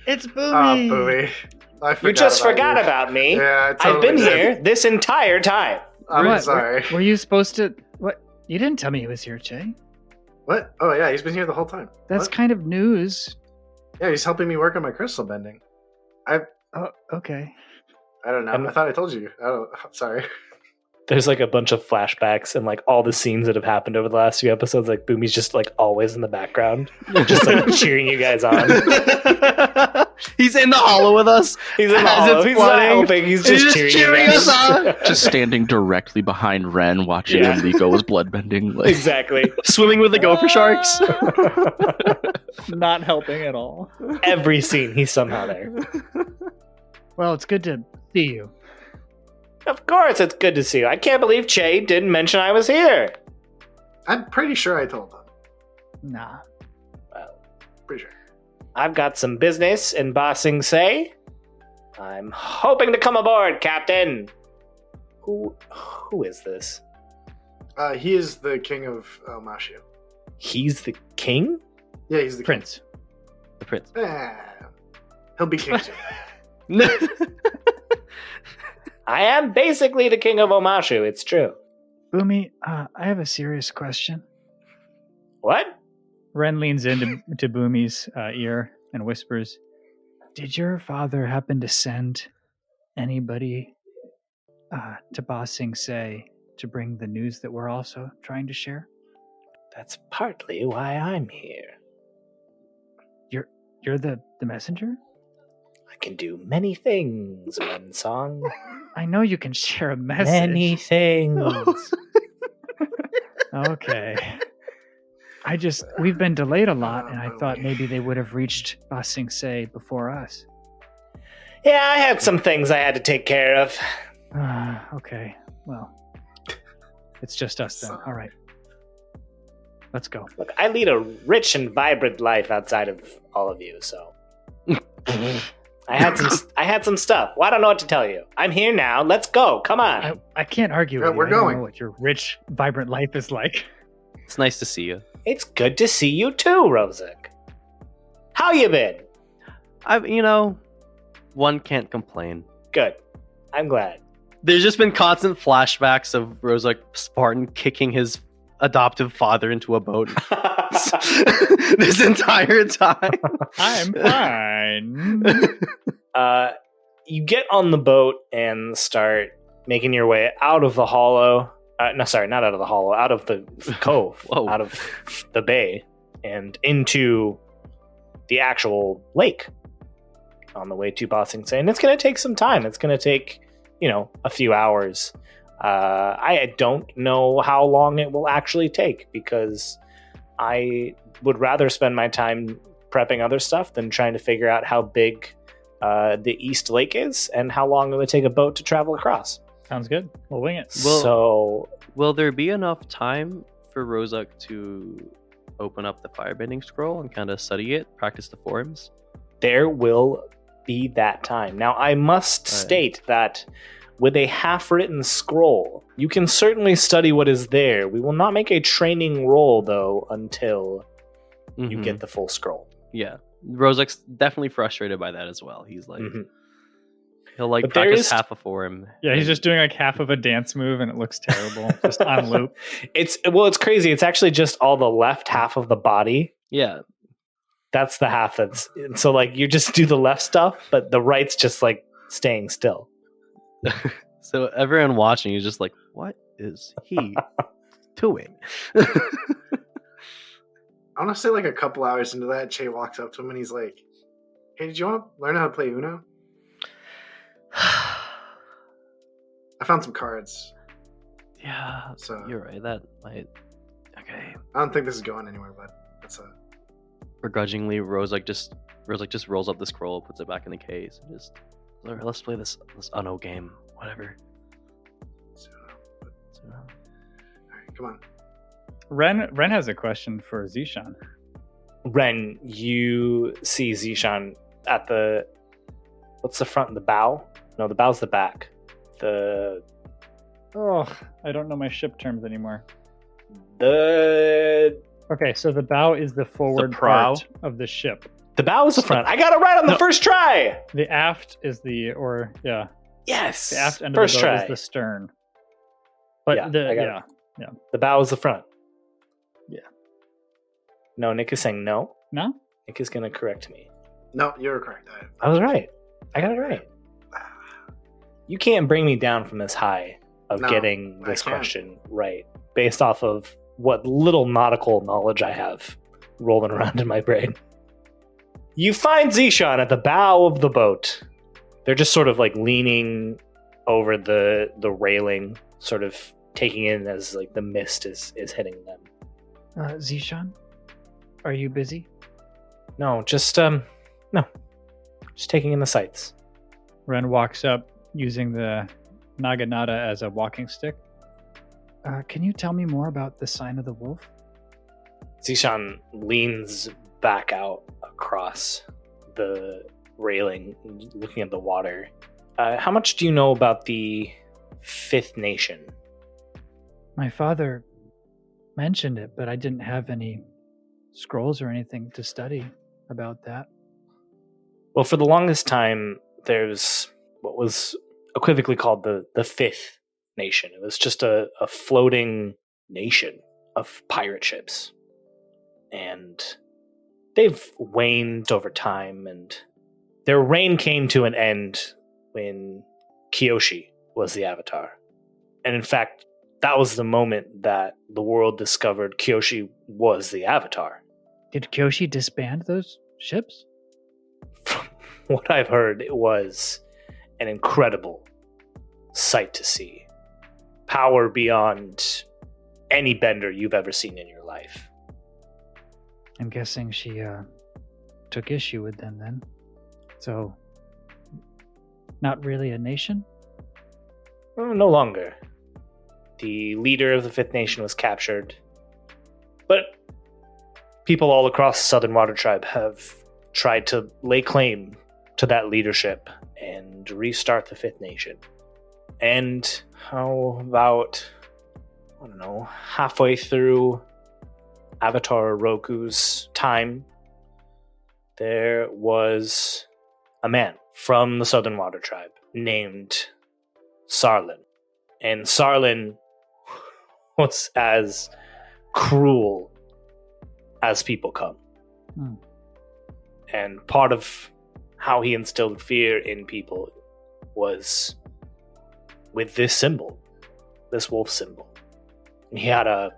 It's Oh, Boomy. Boomy. You just forgot about me. Yeah, I I've totally been did. here this entire time. I'm What? sorry. Were you supposed to? What? You didn't tell me he was here, Che. What? Oh, yeah, he's been here the whole time. That's What? kind of news. Yeah, he's helping me work on my crystal bending. Oh, okay. I don't know. I thought I told you. I'm sorry. There's like a bunch of flashbacks and like all the scenes that have happened over the last few episodes. Like Boomy's just like always in the background, just like cheering you guys on. He's in the hollow with us. He's in the As hollow. it's He's not flooding. helping. He's just cheering you us guys. on. Just standing directly behind Ren, watching Yeah. Leeko was bloodbending. Like, Exactly. Swimming with the gopher sharks. Not helping at all. Every scene, he's somehow there. Well, it's good to see you. Of course, it's good to see you. I can't believe Che didn't mention I was here. I'm pretty sure I told them. Nah. Well, Pretty sure. I've got some business in Ba Sing Se. I'm hoping to come aboard, Captain. Who is this? He is the king of Mashu. He's the king? Yeah, he's the Prince. The prince. king. He'll be king soon. I am basically the king of Omashu, it's true. Boomy, I have a serious question. What? Ren leans into to Boomy's ear and whispers, "Did your father happen to send anybody to Ba Sing Se to bring the news that we're also trying to share?" That's partly why I'm here. You're the messenger? I can do many things, Ren Song. I know you can share a message. Many things. Okay. We've been delayed a lot, and I thought maybe they would have reached Ba Sing Se before us. Yeah, I had some things I had to take care of. Okay. Well, it's just us then. All right. Let's go. Look, I lead a rich and vibrant life outside of all of you, so I had some stuff. Well, I don't know what to tell you. I'm here now. Let's go. Come on. I can't argue Yeah, with you. we're I don't going. know what your rich, vibrant life is like. It's nice to see you. It's good to see you too, Rozek. How you been? One can't complain. Good. I'm glad. There's just been constant flashbacks of Rozak Spartan kicking his adoptive father into a boat this entire time. I'm fine. You get on the boat and start making your way out of the hollow. No, sorry, not out of the hollow. Out of the cove. Whoa. Out of the bay and into the actual lake on the way to Ba Sing Se. And it's going to take some time. It's going to take, a few hours. I don't know how long it will actually take because I would rather spend my time prepping other stuff than trying to figure out how big the East Lake is and how long it would take a boat to travel across. Sounds good. We'll wing it. Will there be enough time for Rozak to open up the firebending scroll and kind of study it, practice the forms? There will be that time. Now, I must state that with a half-written scroll, you can certainly study what is there. We will not make a training roll, though, until you get the full scroll. Yeah. Rozak's definitely frustrated by that as well. He's like, he'll But practice half a form. Yeah, he's just doing like half of a dance move and it looks terrible. Just on loop. It's crazy. It's actually just all the left half of the body. Yeah. That's the half so like you just do the left stuff, but the right's just like staying still. So everyone watching is just like, what is he doing? I want to say like a couple hours into that, Che walks up to him and he's like, "Hey, did you want to learn how to play Uno? I found some cards." Yeah, So you're right. That might. Okay. I don't think this is going anywhere, but that's a. Begrudgingly, Rozak just rolls up the scroll, puts it back in the case, and just let's play this Uno game, whatever. All right, come on. Ren has a question for Zixian. Ren, you see Zixian at what's the front and the bow? No, the bow's the back. The Oh, I don't know my ship terms anymore. The Okay, so the bow is the forward prow? part of the ship. bow is the front. I got it right on the first try. The aft is the Yes. the aft end first of the boat try. is the stern. But Yeah, I got yeah. The bow is the front. Yeah. No, Nick is saying no. No? Nick is going to correct me. No, you're correct. I was right. I got it right. You can't bring me down from this high of No, getting I this can't. question right based off of what little nautical knowledge I have rolling around in my brain. You find Zixian at the bow of the boat. They're just sort of like leaning over the railing, sort of taking in as like the mist is hitting them. Zixian, are you busy? No, just taking in the sights. Ren walks up using the naginata as a walking stick. Can you tell me more about the sign of the wolf? Zixian leans back out across the railing, looking at the water. How much do you know about the Fifth Nation? My father mentioned it, but I didn't have any scrolls or anything to study about that. Well, for the longest time, there's what was equivocally called the Fifth Nation. It was just a floating nation of pirate ships. And they've waned over time, and their reign came to an end when Kyoshi was the Avatar. And in fact, that was the moment that the world discovered Kyoshi was the Avatar. Did Kyoshi disband those ships? From what I've heard, it was an incredible sight to see. Power beyond any bender you've ever seen in your life. I'm guessing she took issue with them then. So, not really a nation? No longer. The leader of the Fifth Nation was captured. But people all across the Southern Water Tribe have tried to lay claim to that leadership and restart the Fifth Nation. And how about, I don't know, halfway through Avatar Roku's time, there was a man from the Southern Water Tribe named Sarlin. And Sarlin was as cruel as people come. Hmm. And part of how he instilled fear in people was with this symbol, this wolf symbol. And he had a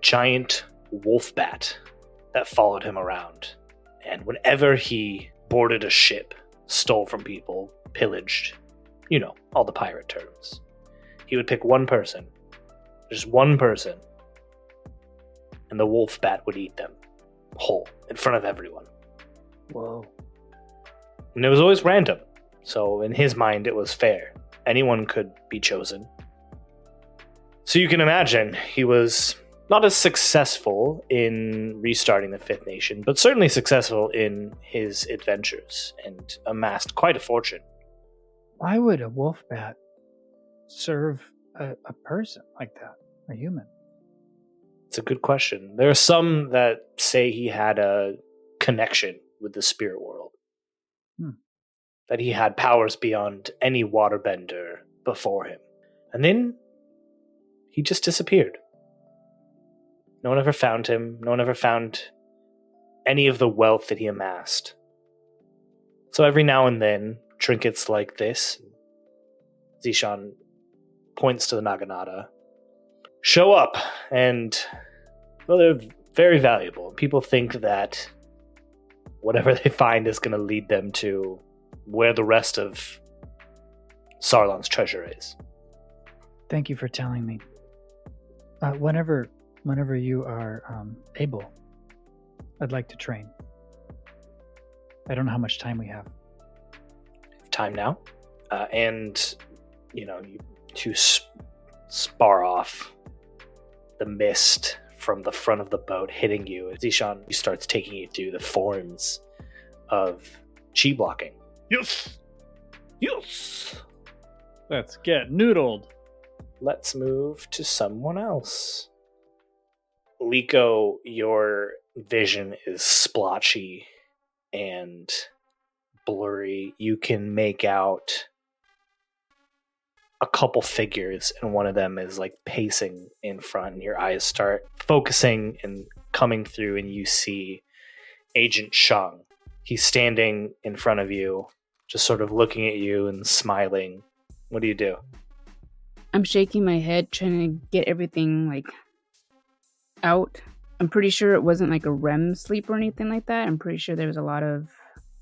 giant wolf bat that followed him around. And whenever he boarded a ship, stole from people, pillaged, you know, all the pirate terms, he would pick one person, just one person, and the wolf bat would eat them whole in front of everyone. Whoa. And it was always random. So in his mind, it was fair. Anyone could be chosen. So you can imagine he was not as successful in restarting the Fifth Nation, but certainly successful in his adventures and amassed quite a fortune. Why would a wolf bat serve a person like that, a human? It's a good question. There are some that say he had a connection with the spirit world. That he had powers beyond any waterbender before him. And then he just disappeared. No one ever found him. No one ever found any of the wealth that he amassed. So every now and then, trinkets like this, Zixian points to the Naginata, show up, and, well, they're very valuable. People think that whatever they find is going to lead them to where the rest of Sarlon's treasure is. Thank you for telling me. Whenever you are able, I'd like to train. I don't know how much time we have. Time now. And, you know, you two spar off the mist from the front of the boat hitting you. Zixian starts taking you through the forms of chi blocking. Yes! Yes! Let's get noodled. let's move to someone else. Leeko, your vision is splotchy and blurry. You can make out a couple figures, and one of them is like pacing in front, and your eyes start focusing and coming through, and you see Agent Shang. He's standing in front of you, just sort of looking at you and smiling. What do you do? I'm shaking my head, trying to get everything like out. I'm pretty sure it wasn't like a REM sleep or anything like that. I'm pretty sure there was a lot of,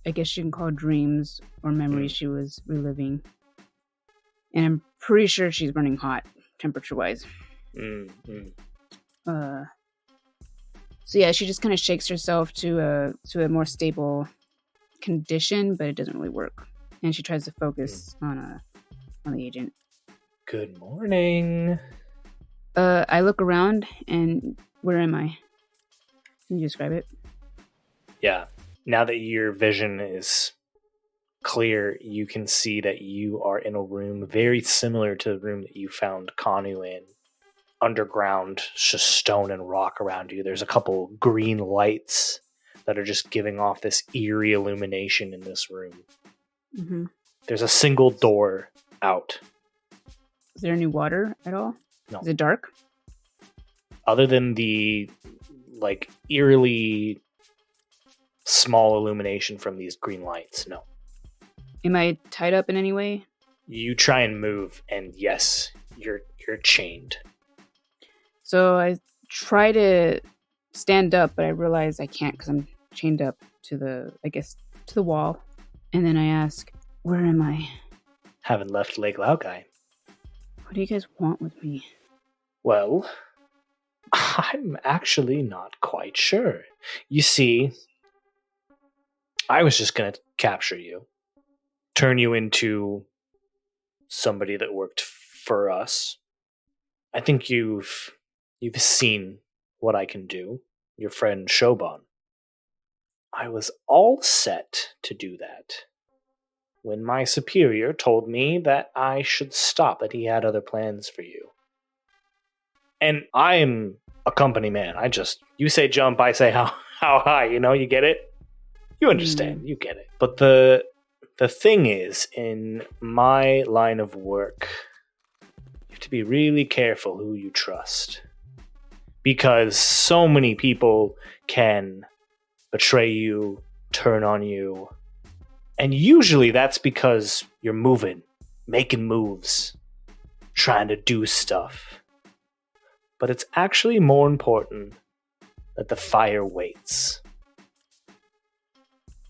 I guess you can call dreams or memories she was reliving. And I'm pretty sure she's running hot, temperature-wise. So yeah, she just kind of shakes herself to a more stable condition, but it doesn't really work. And she tries to focus on the agent. Good morning. I look around, and where am I? Can you describe it? Yeah. Now that your vision is clear, you can see that you are in a room very similar to the room that you found Kanu in. Underground, just stone and rock around you. There's a couple green lights that are just giving off this eerie illumination in this room. Mm-hmm. There's a single door out. Is there any water at all? No. Is it dark? Other than the like eerily small illumination from these green lights, no. Am I tied up in any way? You try and move, and yes, you're chained. So I try to stand up, but I realize I can't because I'm chained up to the wall. And then I ask, where am I? Haven't left Lake Laogai. What do you guys want with me? Well, I'm actually not quite sure. You see, I was just going to capture you, turn you into somebody that worked for us. I think you've seen what I can do, your friend Shoban. I was all set to do that when my superior told me that I should stop, that he had other plans for you. And I'm a company man. You say jump, I say how high, you get it? You understand, you get it. But the thing is, in my line of work, you have to be really careful who you trust. Because so many people can betray you, turn on you. And usually that's because you're moving, making moves, trying to do stuff. But it's actually more important that the fire waits.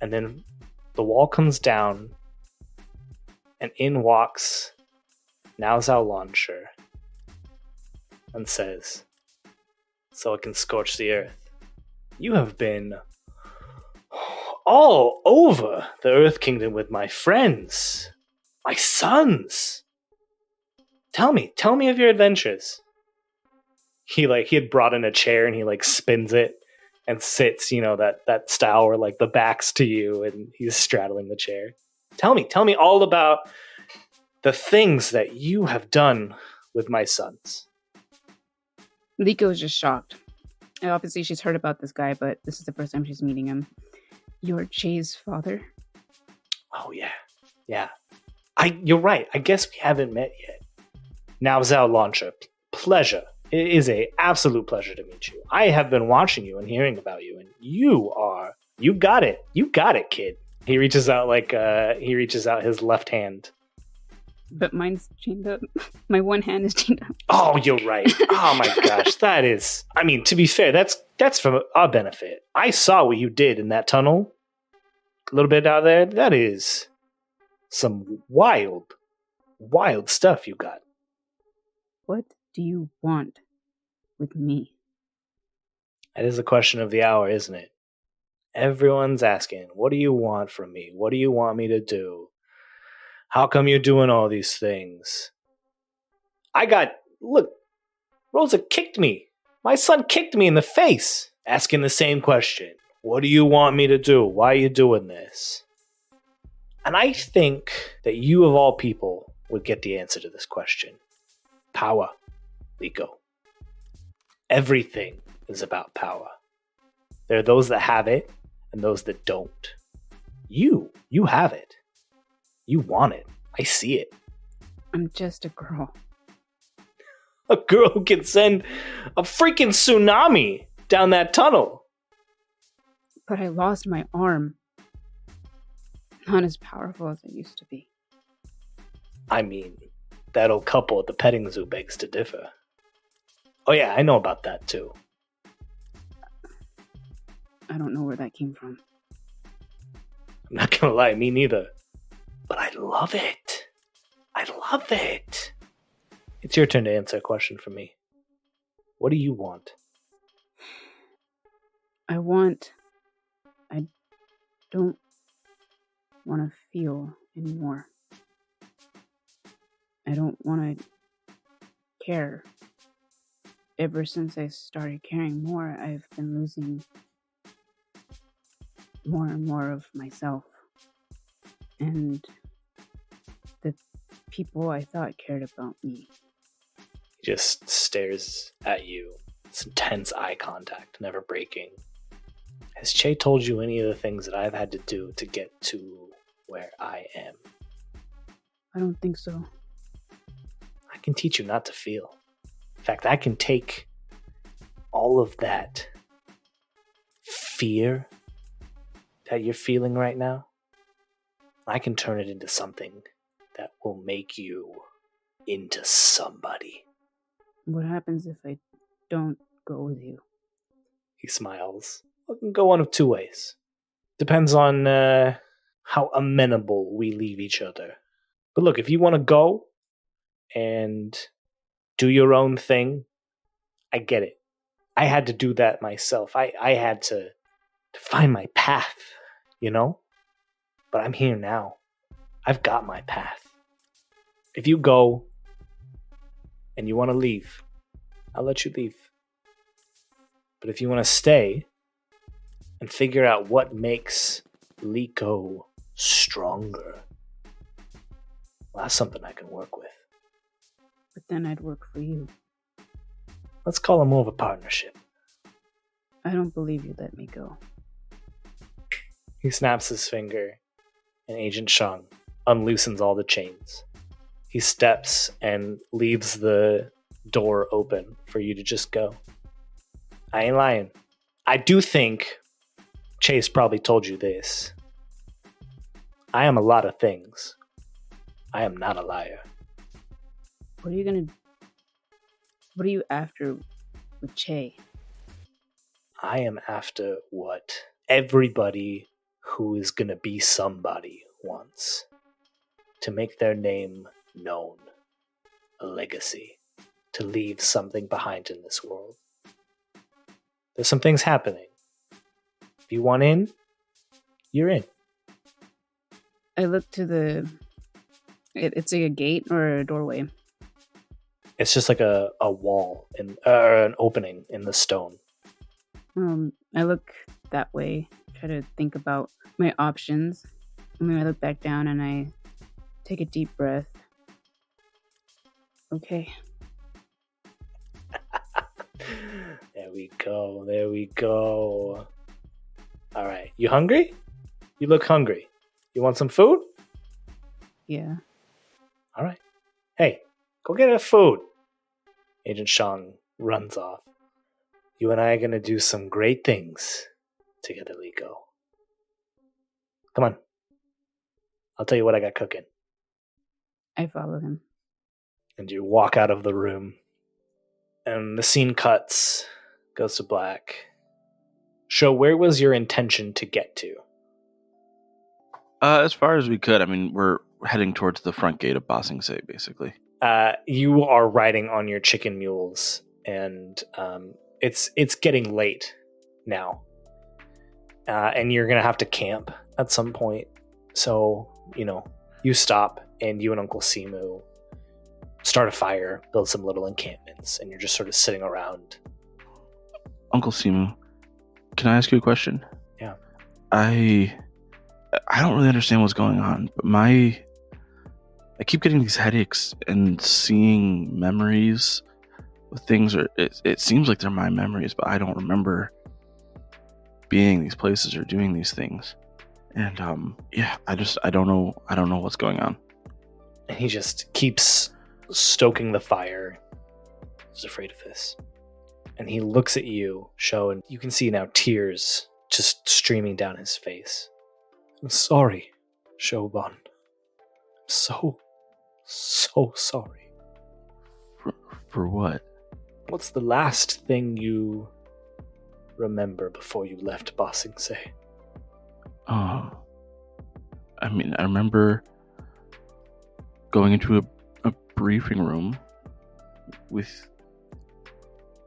And then the wall comes down, and in walks Nowzao Lonshur and says, so it can scorch the earth. You have been all over the Earth Kingdom with my friends, my sons. Tell me of your adventures. He had brought in a chair, and he spins it and sits, that style where the back's to you and he's straddling the chair. Tell me all about the things that you have done with my sons. Leeko is just shocked. And obviously she's heard about this guy, but this is the first time she's meeting him. You're Jay's father? Oh, yeah. You're right. I guess we haven't met yet. Nowzao Lonshur, pleasure. It is an absolute pleasure to meet you. I have been watching you and hearing about you, and you got it. You got it, kid. He reaches out his left hand. But mine's chained up. My one hand is chained up. Oh, you're right. Oh my gosh, that is. I mean, to be fair, that's for our benefit. I saw what you did in that tunnel. A little bit out there. That is some wild stuff you got. What do you want with me? That is a question of the hour, isn't it? Everyone's asking, what do you want from me? What do you want me to do? How come you're doing all these things? Look, Rosa kicked me. My son kicked me in the face, asking the same question. What do you want me to do? Why are you doing this? And I think that you, of all people, would get the answer to this question. Power, Leeko. Everything is about power. There are those that have it and those that don't. You have it. You want it. I see it. I'm just a girl. A girl who can send a freaking tsunami down that tunnel. But I lost my arm. Not as powerful as I used to be. I mean, that old couple at the petting zoo begs to differ. Oh yeah, I know about that too. I don't know where that came from. I'm not gonna lie, me neither. But I love it. I love it. It's your turn to answer a question for me. What do you want? I don't want to feel anymore. I don't want to care. Ever since I started caring more, I've been losing more and more of myself. And the people I thought cared about me. He just stares at you. It's intense eye contact, never breaking. Has Che told you any of the things that I've had to do to get to where I am? I don't think so. I can teach you not to feel. In fact, I can take all of that fear that you're feeling right now, I can turn it into something that will make you into somebody. What happens if I don't go with you? He smiles. It can go one of two ways. Depends on how amenable we leave each other. But look, if you want to go and do your own thing, I get it. I had to do that myself. I had to find my path, you know? But I'm here now. I've got my path. If you go and you want to leave, I'll let you leave. But if you want to stay and figure out what makes Leeko stronger, well, that's something I can work with. But then I'd work for you. Let's call it more of a partnership. I don't believe you let me go. He snaps his finger, and Agent Shang unloosens all the chains. He steps and leaves the door open for you to just go. I ain't lying. I do think Chase probably told you this. I am a lot of things. I am not a liar. What are you after with Che? I am after what everybody who is gonna be somebody wants. To make their name known. A legacy. To leave something behind in this world. There's some things happening. If you want in, you're in. I look to it's like a gate or a doorway. It's just like a wall or an opening in the stone. I look that way, try to think about my options, and then I look back down and I take a deep breath. Okay. There we go. There we go. All right. You hungry? You look hungry. You want some food? Yeah. All right. Hey, go get us food. Agent Shang runs off. You and I are going to do some great things together, Leeko. Come on. I'll tell you what I got cooking. I follow him. And you walk out of the room. And the scene cuts, goes to black. Sho, where was your intention to get to? As far as we could. I mean, we're heading towards the front gate of Ba Sing Se, basically. You are riding on your chicken mules, and it's getting late now. And you're going to have to camp at some point. So, you stop, and you and Uncle Simu start a fire, build some little encampments, and you're just sort of sitting around. Uncle Simu, can I ask you a question? Yeah. I don't really understand what's going on, but I keep getting these headaches and seeing memories of things. Or it seems like they're my memories, but I don't remember being these places or doing these things. And I don't know what's going on. And he just keeps stoking the fire. He's afraid of this. And he looks at you, Sho, and you can see now tears just streaming down his face. I'm sorry, Shoban. So sorry. For what? What's the last thing you remember before you left Ba Sing Se? Oh, I mean, I remember going into a briefing room with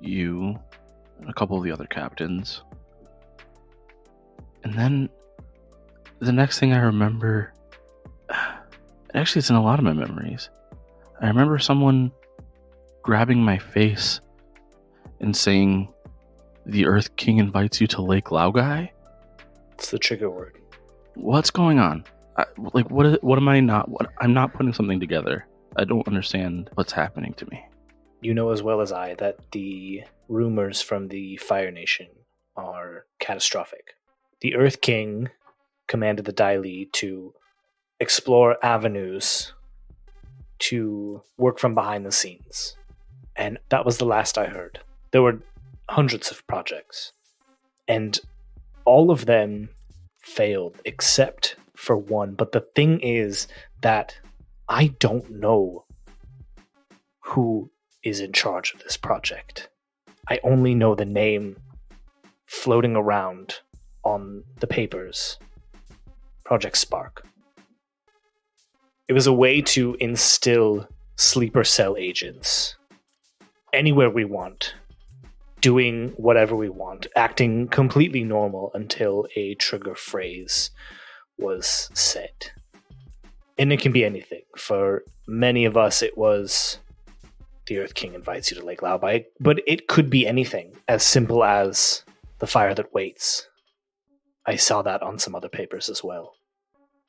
you and a couple of the other captains. And then the next thing I remember, actually it's in a lot of my memories. I remember someone grabbing my face and saying, "The Earth King invites you to Lake Laogai." It's the trigger word. What's going on? What am I not? I'm not putting something together. I don't understand what's happening to me. You know as well as I that the rumors from the Fire Nation are catastrophic. The Earth King commanded the Dai Li to explore avenues to work from behind the scenes. And that was the last I heard. There were hundreds of projects. And all of them failed except for one. But the thing is that I don't know who is in charge of this project. I only know the name floating around on the papers. Project Spark. It was a way to instill sleeper cell agents anywhere we want, doing whatever we want, acting completely normal until a trigger phrase was said. And it can be anything. For many of us, it was the Earth King invites you to Lake Laogai, but it could be anything as simple as the fire that waits. I saw that on some other papers as well.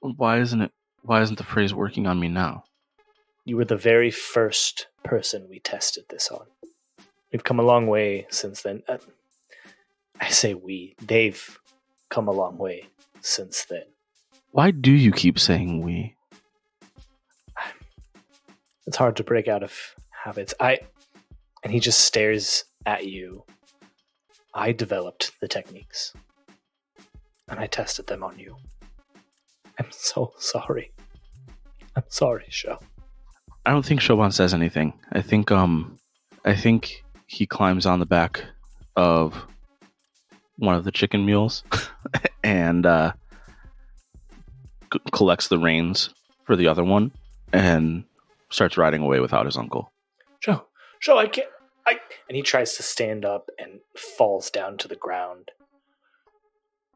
Why isn't the phrase working on me now? You were the very first person we tested this on. We've come a long way since then. I say we. They've come a long way since then. Why do you keep saying we? It's hard to break out of habits. And he just stares at you. I developed the techniques. And I tested them on you. I'm so sorry. I'm sorry, Sho. I don't think Shoban says anything. I think he climbs on the back of one of the chicken mules and collects the reins for the other one and starts riding away without his uncle. Sho, I can't. And he tries to stand up and falls down to the ground.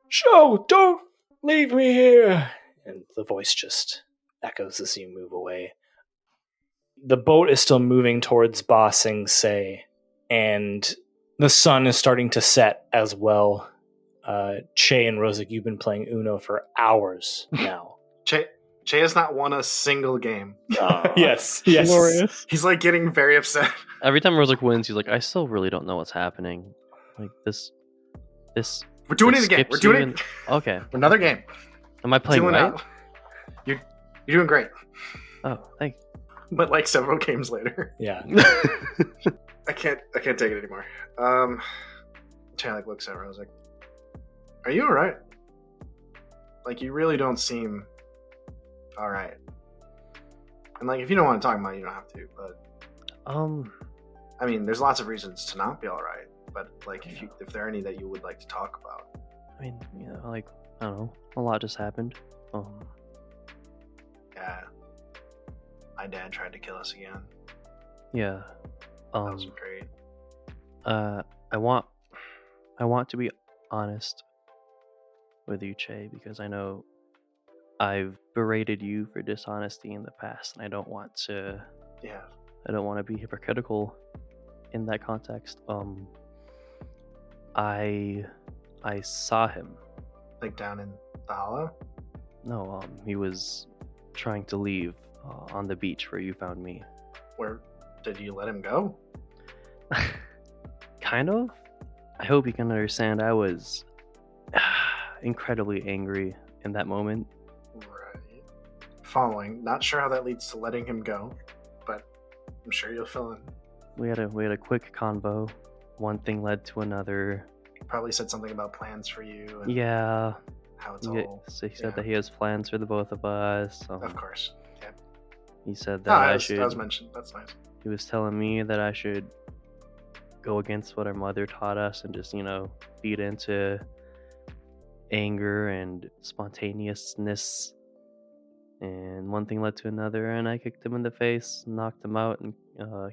Sho, don't leave me here. And the voice just echoes as you move away. The boat is still moving towards Ba Sing Se, and the sun is starting to set as well. Che and Rosic, you've been playing Uno for hours now. Che has not won a single game. Yes. Glorious. He's like getting very upset. Every time Rosic wins, he's like, I still really don't know what's happening. Like this. We're doing it again. skips We're doing you it. Okay. Another game. Am I playing right? You're doing great. Oh, thank you. But like several games later. Yeah. I can't take it anymore. Che like looks at her. I was like, "Are you alright? Like you really don't seem alright." And like if you don't want to talk about it, you don't have to. But I mean, there's lots of reasons to not be alright. But like if there are any that you would like to talk about. I mean, like I don't know, a lot just happened. Yeah. My dad tried to kill us again. Yeah. That was great. I want to be honest with you, Che, because I know I've berated you for dishonesty in the past, and I don't want to. Yeah. I don't want to be hypocritical in that context. I saw him. Like down in the hollow? No, he was trying to leave on the beach where you found me. Where did you let him go? Kind of. I hope you can understand. I was incredibly angry in that moment. Right. Following. Not sure how that leads to letting him go, but I'm sure you'll fill in. We had a quick convo. One thing led to another. Probably said something about plans for you. And Yeah. How it's Yeah, all. so he said that he has plans for the both of us. Of course. Yeah. He said No, that that was mentioned. That's nice. He was telling me that I should go against what our mother taught us and just, feed into anger and spontaneousness. And one thing led to another, and I kicked him in the face, knocked him out, and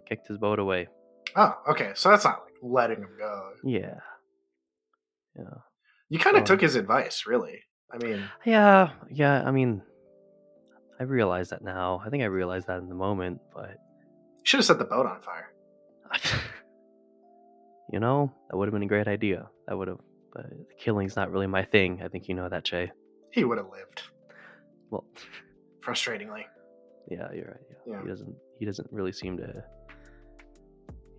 kicked his boat away. Oh, okay. So that's not like letting him go. Yeah. You kind of took his advice, really. I mean. Yeah. I mean, I realize that now. I think I realized that in the moment, but. You should have set the boat on fire. That would have been a great idea. That would have. But killing's not really my thing. I think you know that, Che. He would have lived. Well. Frustratingly. Yeah, you're right. Yeah. He doesn't really seem to.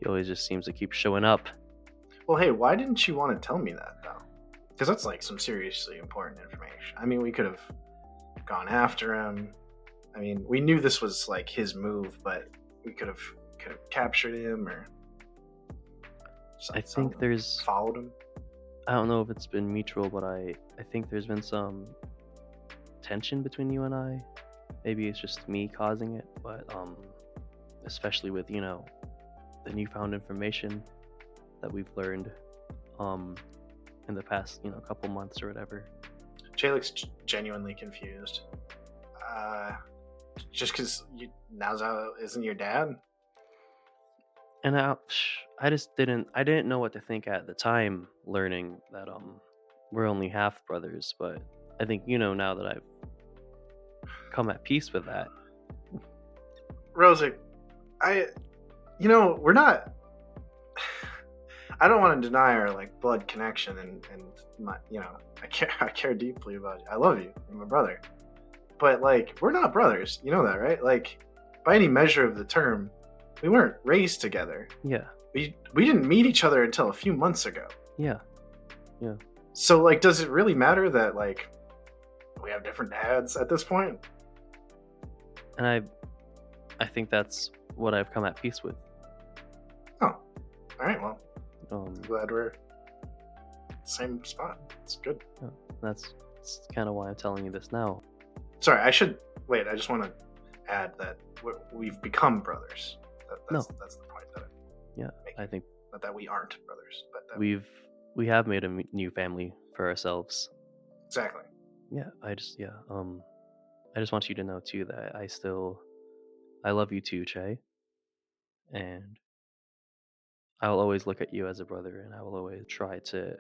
He always just seems to keep showing up. Well, hey, why didn't you want to tell me that, though? Because that's like some seriously important information. I mean, we could have gone after him. I mean, we knew this was like his move, but we could have captured him or I think there's followed him. I don't know if it's been mutual, but I think there's been some tension between you and I. Maybe it's just me causing it, but especially with the newfound information that we've learned in the past couple months or whatever. Jay looks genuinely confused. Just because Naozo isn't your dad? And I didn't know what to think at the time, learning that we're only half brothers, but I think now that I've come at peace with that. Rosic, we're not. I don't want to deny our like blood connection and my I care deeply about you. I love you. You're my brother. But like we're not brothers. You know that, right? Like by any measure of the term, we weren't raised together. Yeah. We didn't meet each other until a few months ago. Yeah. So like does it really matter that like we have different dads at this point? And I think that's what I've come at peace with. Oh. All right, well. I'm glad we're same spot. It's good. That's kind of why I'm telling you this now. Sorry, I just want to add that we've become brothers. That's the point that I think not that we aren't brothers, but that we have made a new family for ourselves. Exactly. Yeah, I just want you to know too that I love you too, Che. And I will always look at you as a brother, and I will always try to,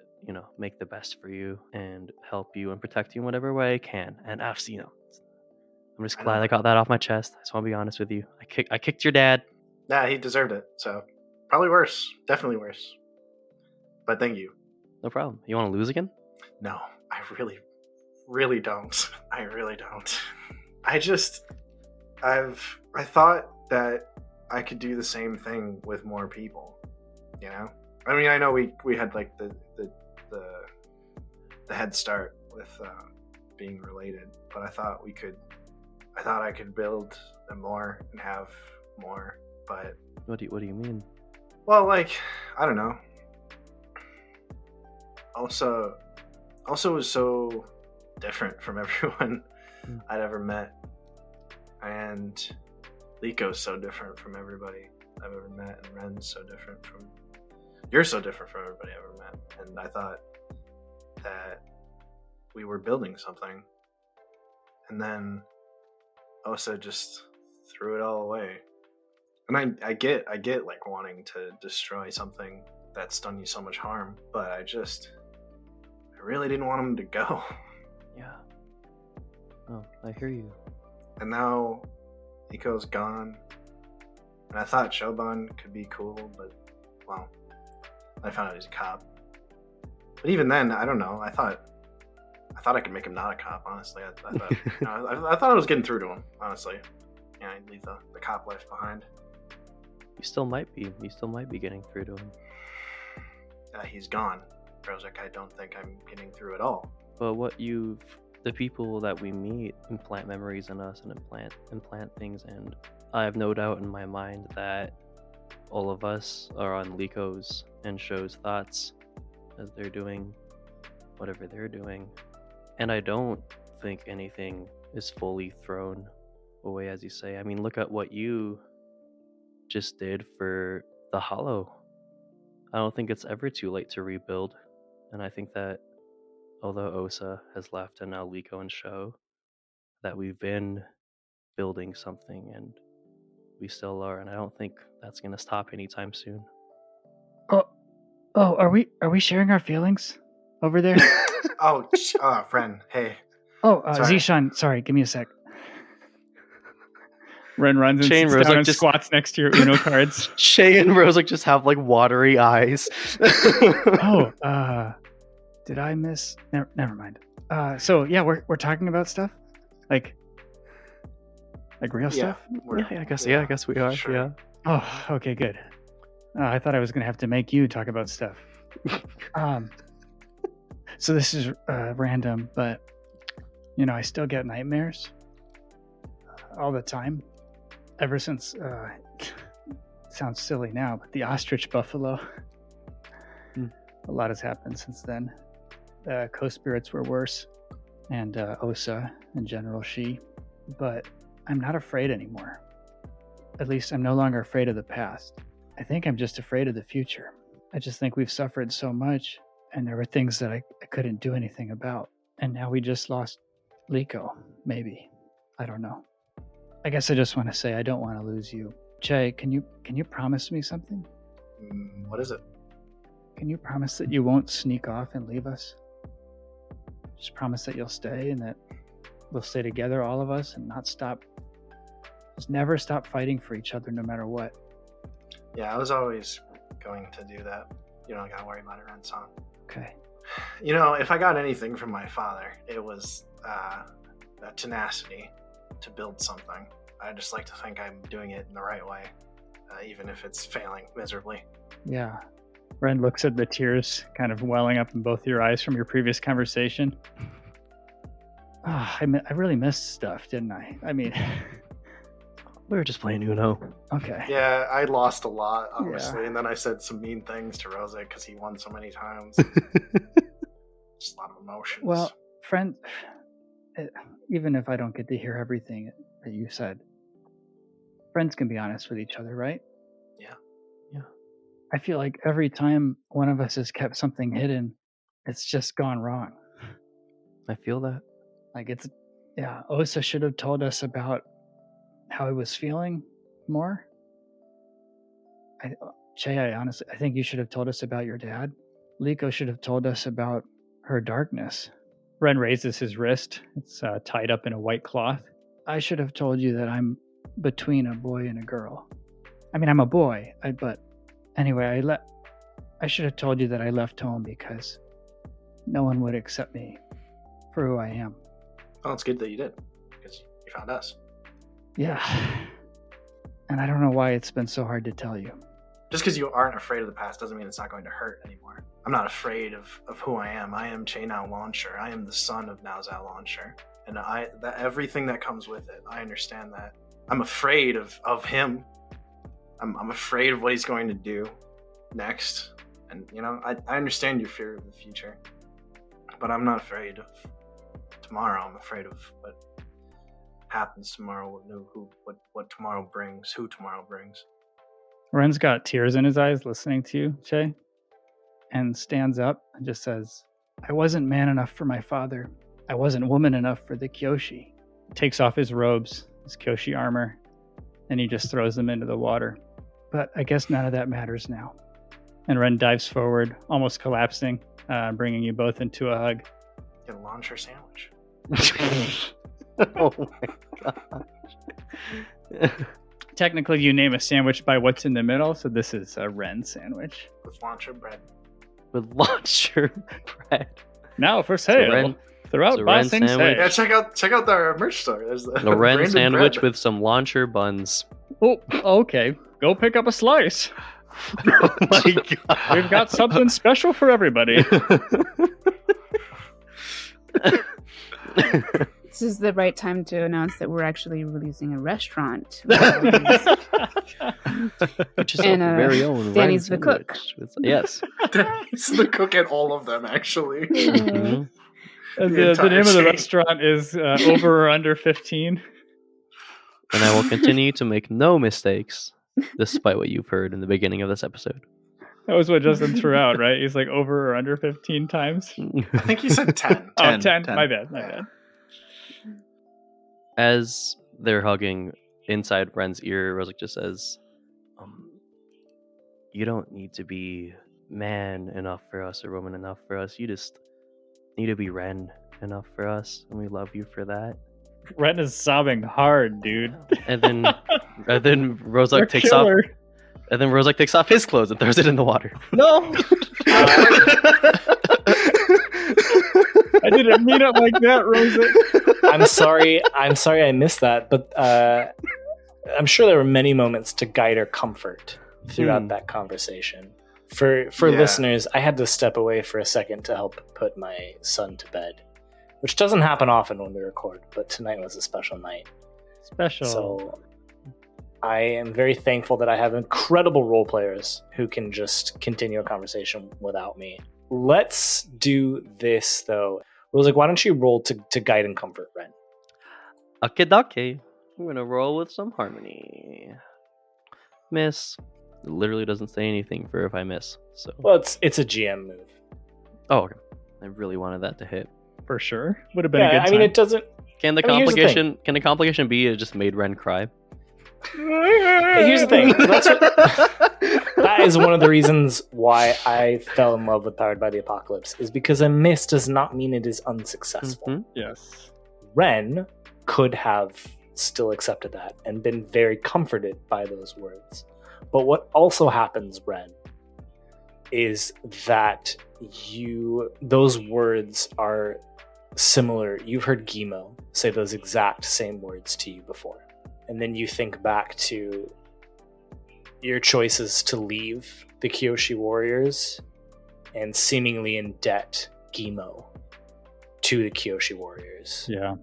make the best for you and help you and protect you in whatever way I can. And I'm just glad I got that off my chest. I just want to be honest with you. I kicked your dad. Nah, he deserved it. So probably worse, definitely worse. But thank you. No problem. You want to lose again? No, I really, really don't. I really don't. I thought that I could do the same thing with more people. I mean, I know we had like the head start with being related, but I thought I could build them more and have more. But what do you mean? Well, like I don't know. Also was so different from everyone I'd ever met, and Leeko's so different from everybody I've ever met, and Ren's so different from. You're so different from everybody I've ever met, and I thought that we were building something, and then Osa just threw it all away. And I get like wanting to destroy something that's done you so much harm, but I really didn't want him to go. Yeah. Oh, I hear you. And now Nico's gone, and I thought Shoban could be cool, but well. I found out he's a cop. But even then, I don't know. I thought I could make him not a cop, honestly. I thought I was getting through to him, honestly. I'd leave the cop life behind. You still might be. You still might be getting through to him. He's gone. Rozek, I don't think I'm getting through at all. But the people that we meet implant memories in us and implant things, and I have no doubt in my mind that all of us are on Leeko's and Sho's thoughts as they're doing whatever they're doing. And I don't think anything is fully thrown away, as you say. I mean, look at what you just did for the Hollow. I don't think it's ever too late to rebuild. And I think that although Osa has left and now Leeko and Sho, that we've been building something and we still are, and I don't think that's gonna stop anytime soon. Are we sharing our feelings over there? Friend, hey. Sorry. Zixian, sorry, give me a sec. Ren runs and Shane sits Rose down like and just squats next to your Uno cards. Shay and Rose like just have like watery eyes. Did I miss? Never mind. So yeah, we're talking about stuff, like real stuff. I guess we are. Sure. Yeah. Oh, okay, good. I thought I was gonna have to make you talk about stuff. So this is random, but I still get nightmares all the time. Ever since, it sounds silly now, but the ostrich buffalo. A lot has happened since then. Co-spirits were worse, and Osa in general, she. But I'm not afraid anymore. At least I'm no longer afraid of the past. I think I'm just afraid of the future. I just think we've suffered so much, and there were things that I couldn't do anything about. And now we just lost Leeko, maybe. I don't know. I guess I just want to say I don't want to lose you. Che, can you promise me something? What is it? Can you promise that you won't sneak off and leave us? Just promise that you'll stay and that we'll stay together, all of us, and not stop. Just never stop fighting for each other no matter what. Yeah, I was always going to do that. You don't gotta worry about it, Ren Song. Okay. If I got anything from my father, it was that tenacity to build something. I just like to think I'm doing it in the right way, even if it's failing miserably. Yeah. Ren looks at the tears kind of welling up in both your eyes from your previous conversation. I really missed stuff, didn't I? I mean, we were just playing Uno. Okay. Yeah, I lost a lot, obviously, and then I said some mean things to Rozek because he won so many times. Just a lot of emotions. Well, friend, even if I don't get to hear everything that you said, friends can be honest with each other, right? Yeah. I feel like every time one of us has kept something hidden, it's just gone wrong. I feel that. Like Osa should have told us about how he was feeling more. Honestly, I think you should have told us about your dad. Leeko should have told us about her darkness. Ren raises his wrist. It's tied up in a white cloth. I should have told you that I'm between a boy and a girl. I mean, I'm a boy, but anyway, I should have told you that I left home because no one would accept me for who I am. Oh, it's good that you did, because you found us. Yeah. And I don't know why it's been so hard to tell you. Just because you aren't afraid of the past doesn't mean it's not going to hurt anymore. I'm not afraid of who I am. I am Chainao Lonshur. I am the son of Naozao Lonshur. And everything that comes with it, I understand that. I'm afraid of him. I'm afraid of what he's going to do next. And, I understand your fear of the future. But I'm not afraid of tomorrow. I'm afraid of what happens tomorrow, what tomorrow brings, who tomorrow brings. Ren's got tears in his eyes listening to you, Che, and stands up and just says, I wasn't man enough for my father. I wasn't woman enough for the Kyoshi. Takes off his robes, his Kyoshi armor, and he just throws them into the water. But I guess none of that matters now. And Ren dives forward, almost collapsing, bringing you both into a hug. Get a Lonshur sandwich. Oh my gosh. Technically, you name a sandwich by what's in the middle, so this is a Ren sandwich. With Lonshur bread. With Lonshur bread. Now for sale. So They're out It's a Ba Ren Sing Se. sandwich. Yeah, check out our merch store. There's the A Ren branded sandwich bread. with some Lonshur buns. Oh, okay. Go pick up a slice. Oh my god. We've got something special for everybody. This is the right time to announce that we're actually releasing a restaurant. Which is And, our very own Danny's Ren the cook. sandwich Yes. He's the cook at all of them, actually. Mhm. The entire name of the chain. restaurant is Over or Under 15. And I will continue to make no mistakes, despite what you've heard in the beginning of this episode. That was what Justin threw out, right? He's like over or under 15 times. I think he said 10. Oh, 10. 10. My bad. As they're hugging inside Ren's ear, Rosic just says, you don't need to be man enough for us or woman enough for us. You just need to be Ren enough for us, and we love you for that. Ren is sobbing hard, dude. And then Rosic They're takes off. killer. And then Rosic takes off his clothes and throws it in the water. No! I didn't mean it like that, Rosic. I'm sorry I missed that, but I'm sure there were many moments to guide or comfort throughout that conversation. For Yeah. listeners, I had to step away for a second to help put my son to bed, which doesn't happen often when we record, but tonight was a special night. Special. So I am very thankful that I have incredible role players who can just continue a conversation without me. Let's do this, though. Rose, why don't you roll to guide and comfort Ren? Akedake. We're gonna roll with some harmony. Miss. It literally doesn't say anything for if I miss. So. Well, it's a GM move. Oh, okay. I really wanted that to hit. For sure. Would have been a Yeah, good I time. mean, it doesn't. Can the I mean, here's the complication? Can the complication be it just made Ren cry? Here's the thing. That is one of the reasons why I fell in love with Powered by the Apocalypse, is because a miss does not mean it is unsuccessful. Mhm. Yes. Ren could have still accepted that and been very comforted by those words. But what also happens, Ren, is that those words are similar. You've heard Gimo say those exact same words to you before. And then you think back to your choices to leave the Kyoshi Warriors and seemingly in debt Gimo to the Kyoshi Warriors. Yeah.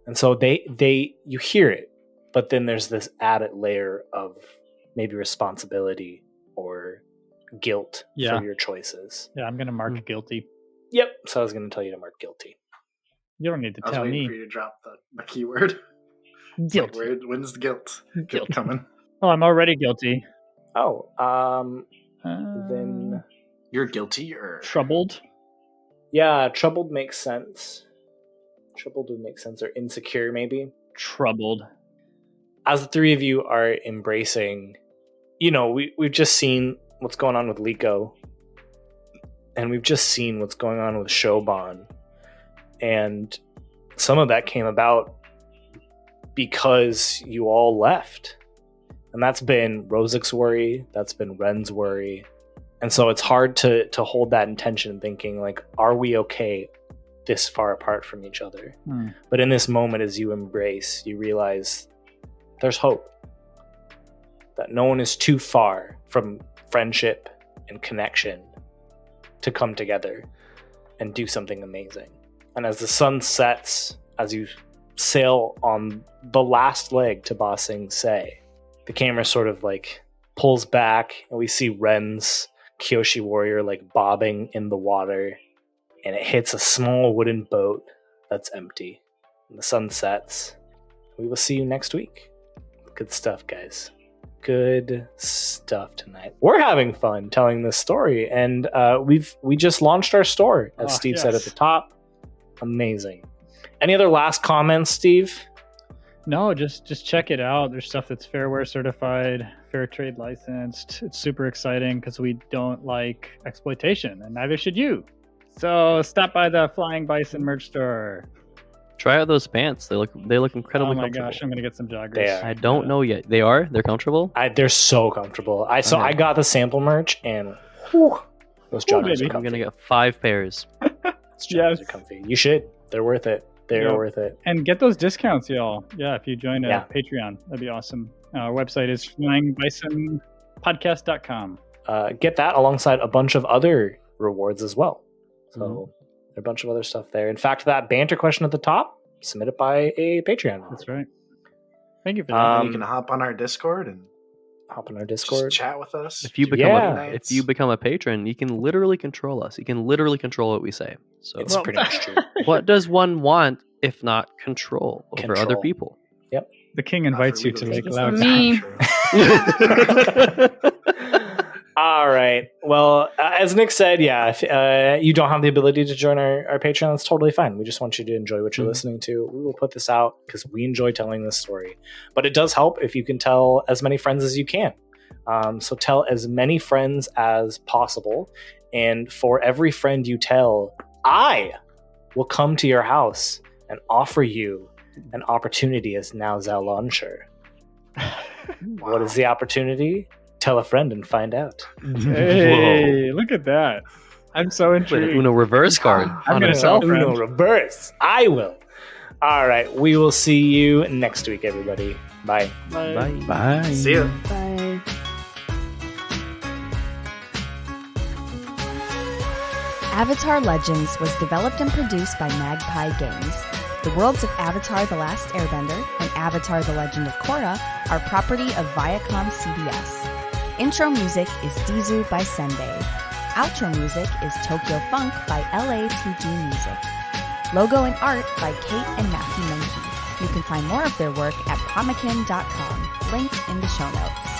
And so you hear it, but then there's this added layer of maybe responsibility or guilt Yeah. for your choices. Yeah, I'm going to mark guilty. Yep. So I was going to tell you to mark guilty. You don't need to I was tell waiting me. for you to drop the keyword. It's like, Guilty. when's the guilt? Guilt coming. Oh, I'm already guilty. Oh, then You're guilty or Troubled. yeah, troubled makes sense. Troubled would make sense, or insecure maybe. Troubled. As the three of you are embracing, we've just seen what's going on with Leeko, and we've just seen what's going on with Shoban, and some of that came about because you all left, and that's been Rosic's worry, that's been Ren's worry, and so it's hard to hold that intention, thinking like, are we okay this far apart from each other? But in this moment, as you embrace, you realize there's hope, that no one is too far from friendship and connection to come together and do something amazing. And as the sun sets, as you sail on the last leg to Ba Sing Se, the camera sort of like pulls back and we see Ren's Kyoshi warrior like bobbing in the water, and it hits a small wooden boat that's empty. And the sun sets. We will see you next week. Good stuff, guys. Good stuff tonight. We're having fun telling this story, and we just launched our store, as Steve said at the top. Amazing. Any other last comments, Steve? No, just check it out. There's stuff that's Fairware certified, fair trade licensed. It's super exciting because we don't like exploitation, and neither should you. So stop by the Flying Bison merch store. Try out those pants. They look incredibly Oh my comfortable. gosh, I'm gonna get some joggers. They are. I don't know yet. They're comfortable. They're so comfortable. I Okay. I got the sample merch, and whew, those joggers baby. are I'm comfy. gonna get 5 pairs. Those joggers Yes. are comfy. You should. They're worth it. They're worth it. And get those discounts, y'all. Yeah, if you join Patreon, that'd be awesome. Our website is flyingbisonpodcast.com. Get that alongside a bunch of other rewards as well. So there are a bunch of other stuff there. In fact, that banter question at the top, submitted by a Patreon. That's right. Thank you for that. You can hop on our Discord and Discord, just chat with us. If you become a patron, you can literally control us. You can literally control what we say. So it's pretty much true. What does one want if not control over other people? Yep. The king invites you to Lake Laogai. Me. All right. Well, as Nick said, if you don't have the ability to join our Patreon, that's totally fine. We just want you to enjoy what you're listening to. We will put this out because we enjoy telling this story. But it does help if you can tell as many friends as you can. So tell as many friends as possible. And for every friend you tell, I will come to your house and offer you an opportunity as now Zhao Lonshur. What is the opportunity? Tell a friend and find out. Hey, look at that. I'm so intrigued. Uno reverse card on himself. Uno reverse. I will. All right. We will see you next week, everybody. Bye. Bye. Bye. See you. Bye. Avatar Legends was developed and produced by Magpie Games. The worlds of Avatar The Last Airbender and Avatar The Legend of Korra are property of Viacom CBS. Intro music is Dizu by Sendai. Outro music is Tokyo Funk by LA2G Music. Logo and art by Kate and Matthew Menke. You can find more of their work at pomakin.com, linked in the show notes.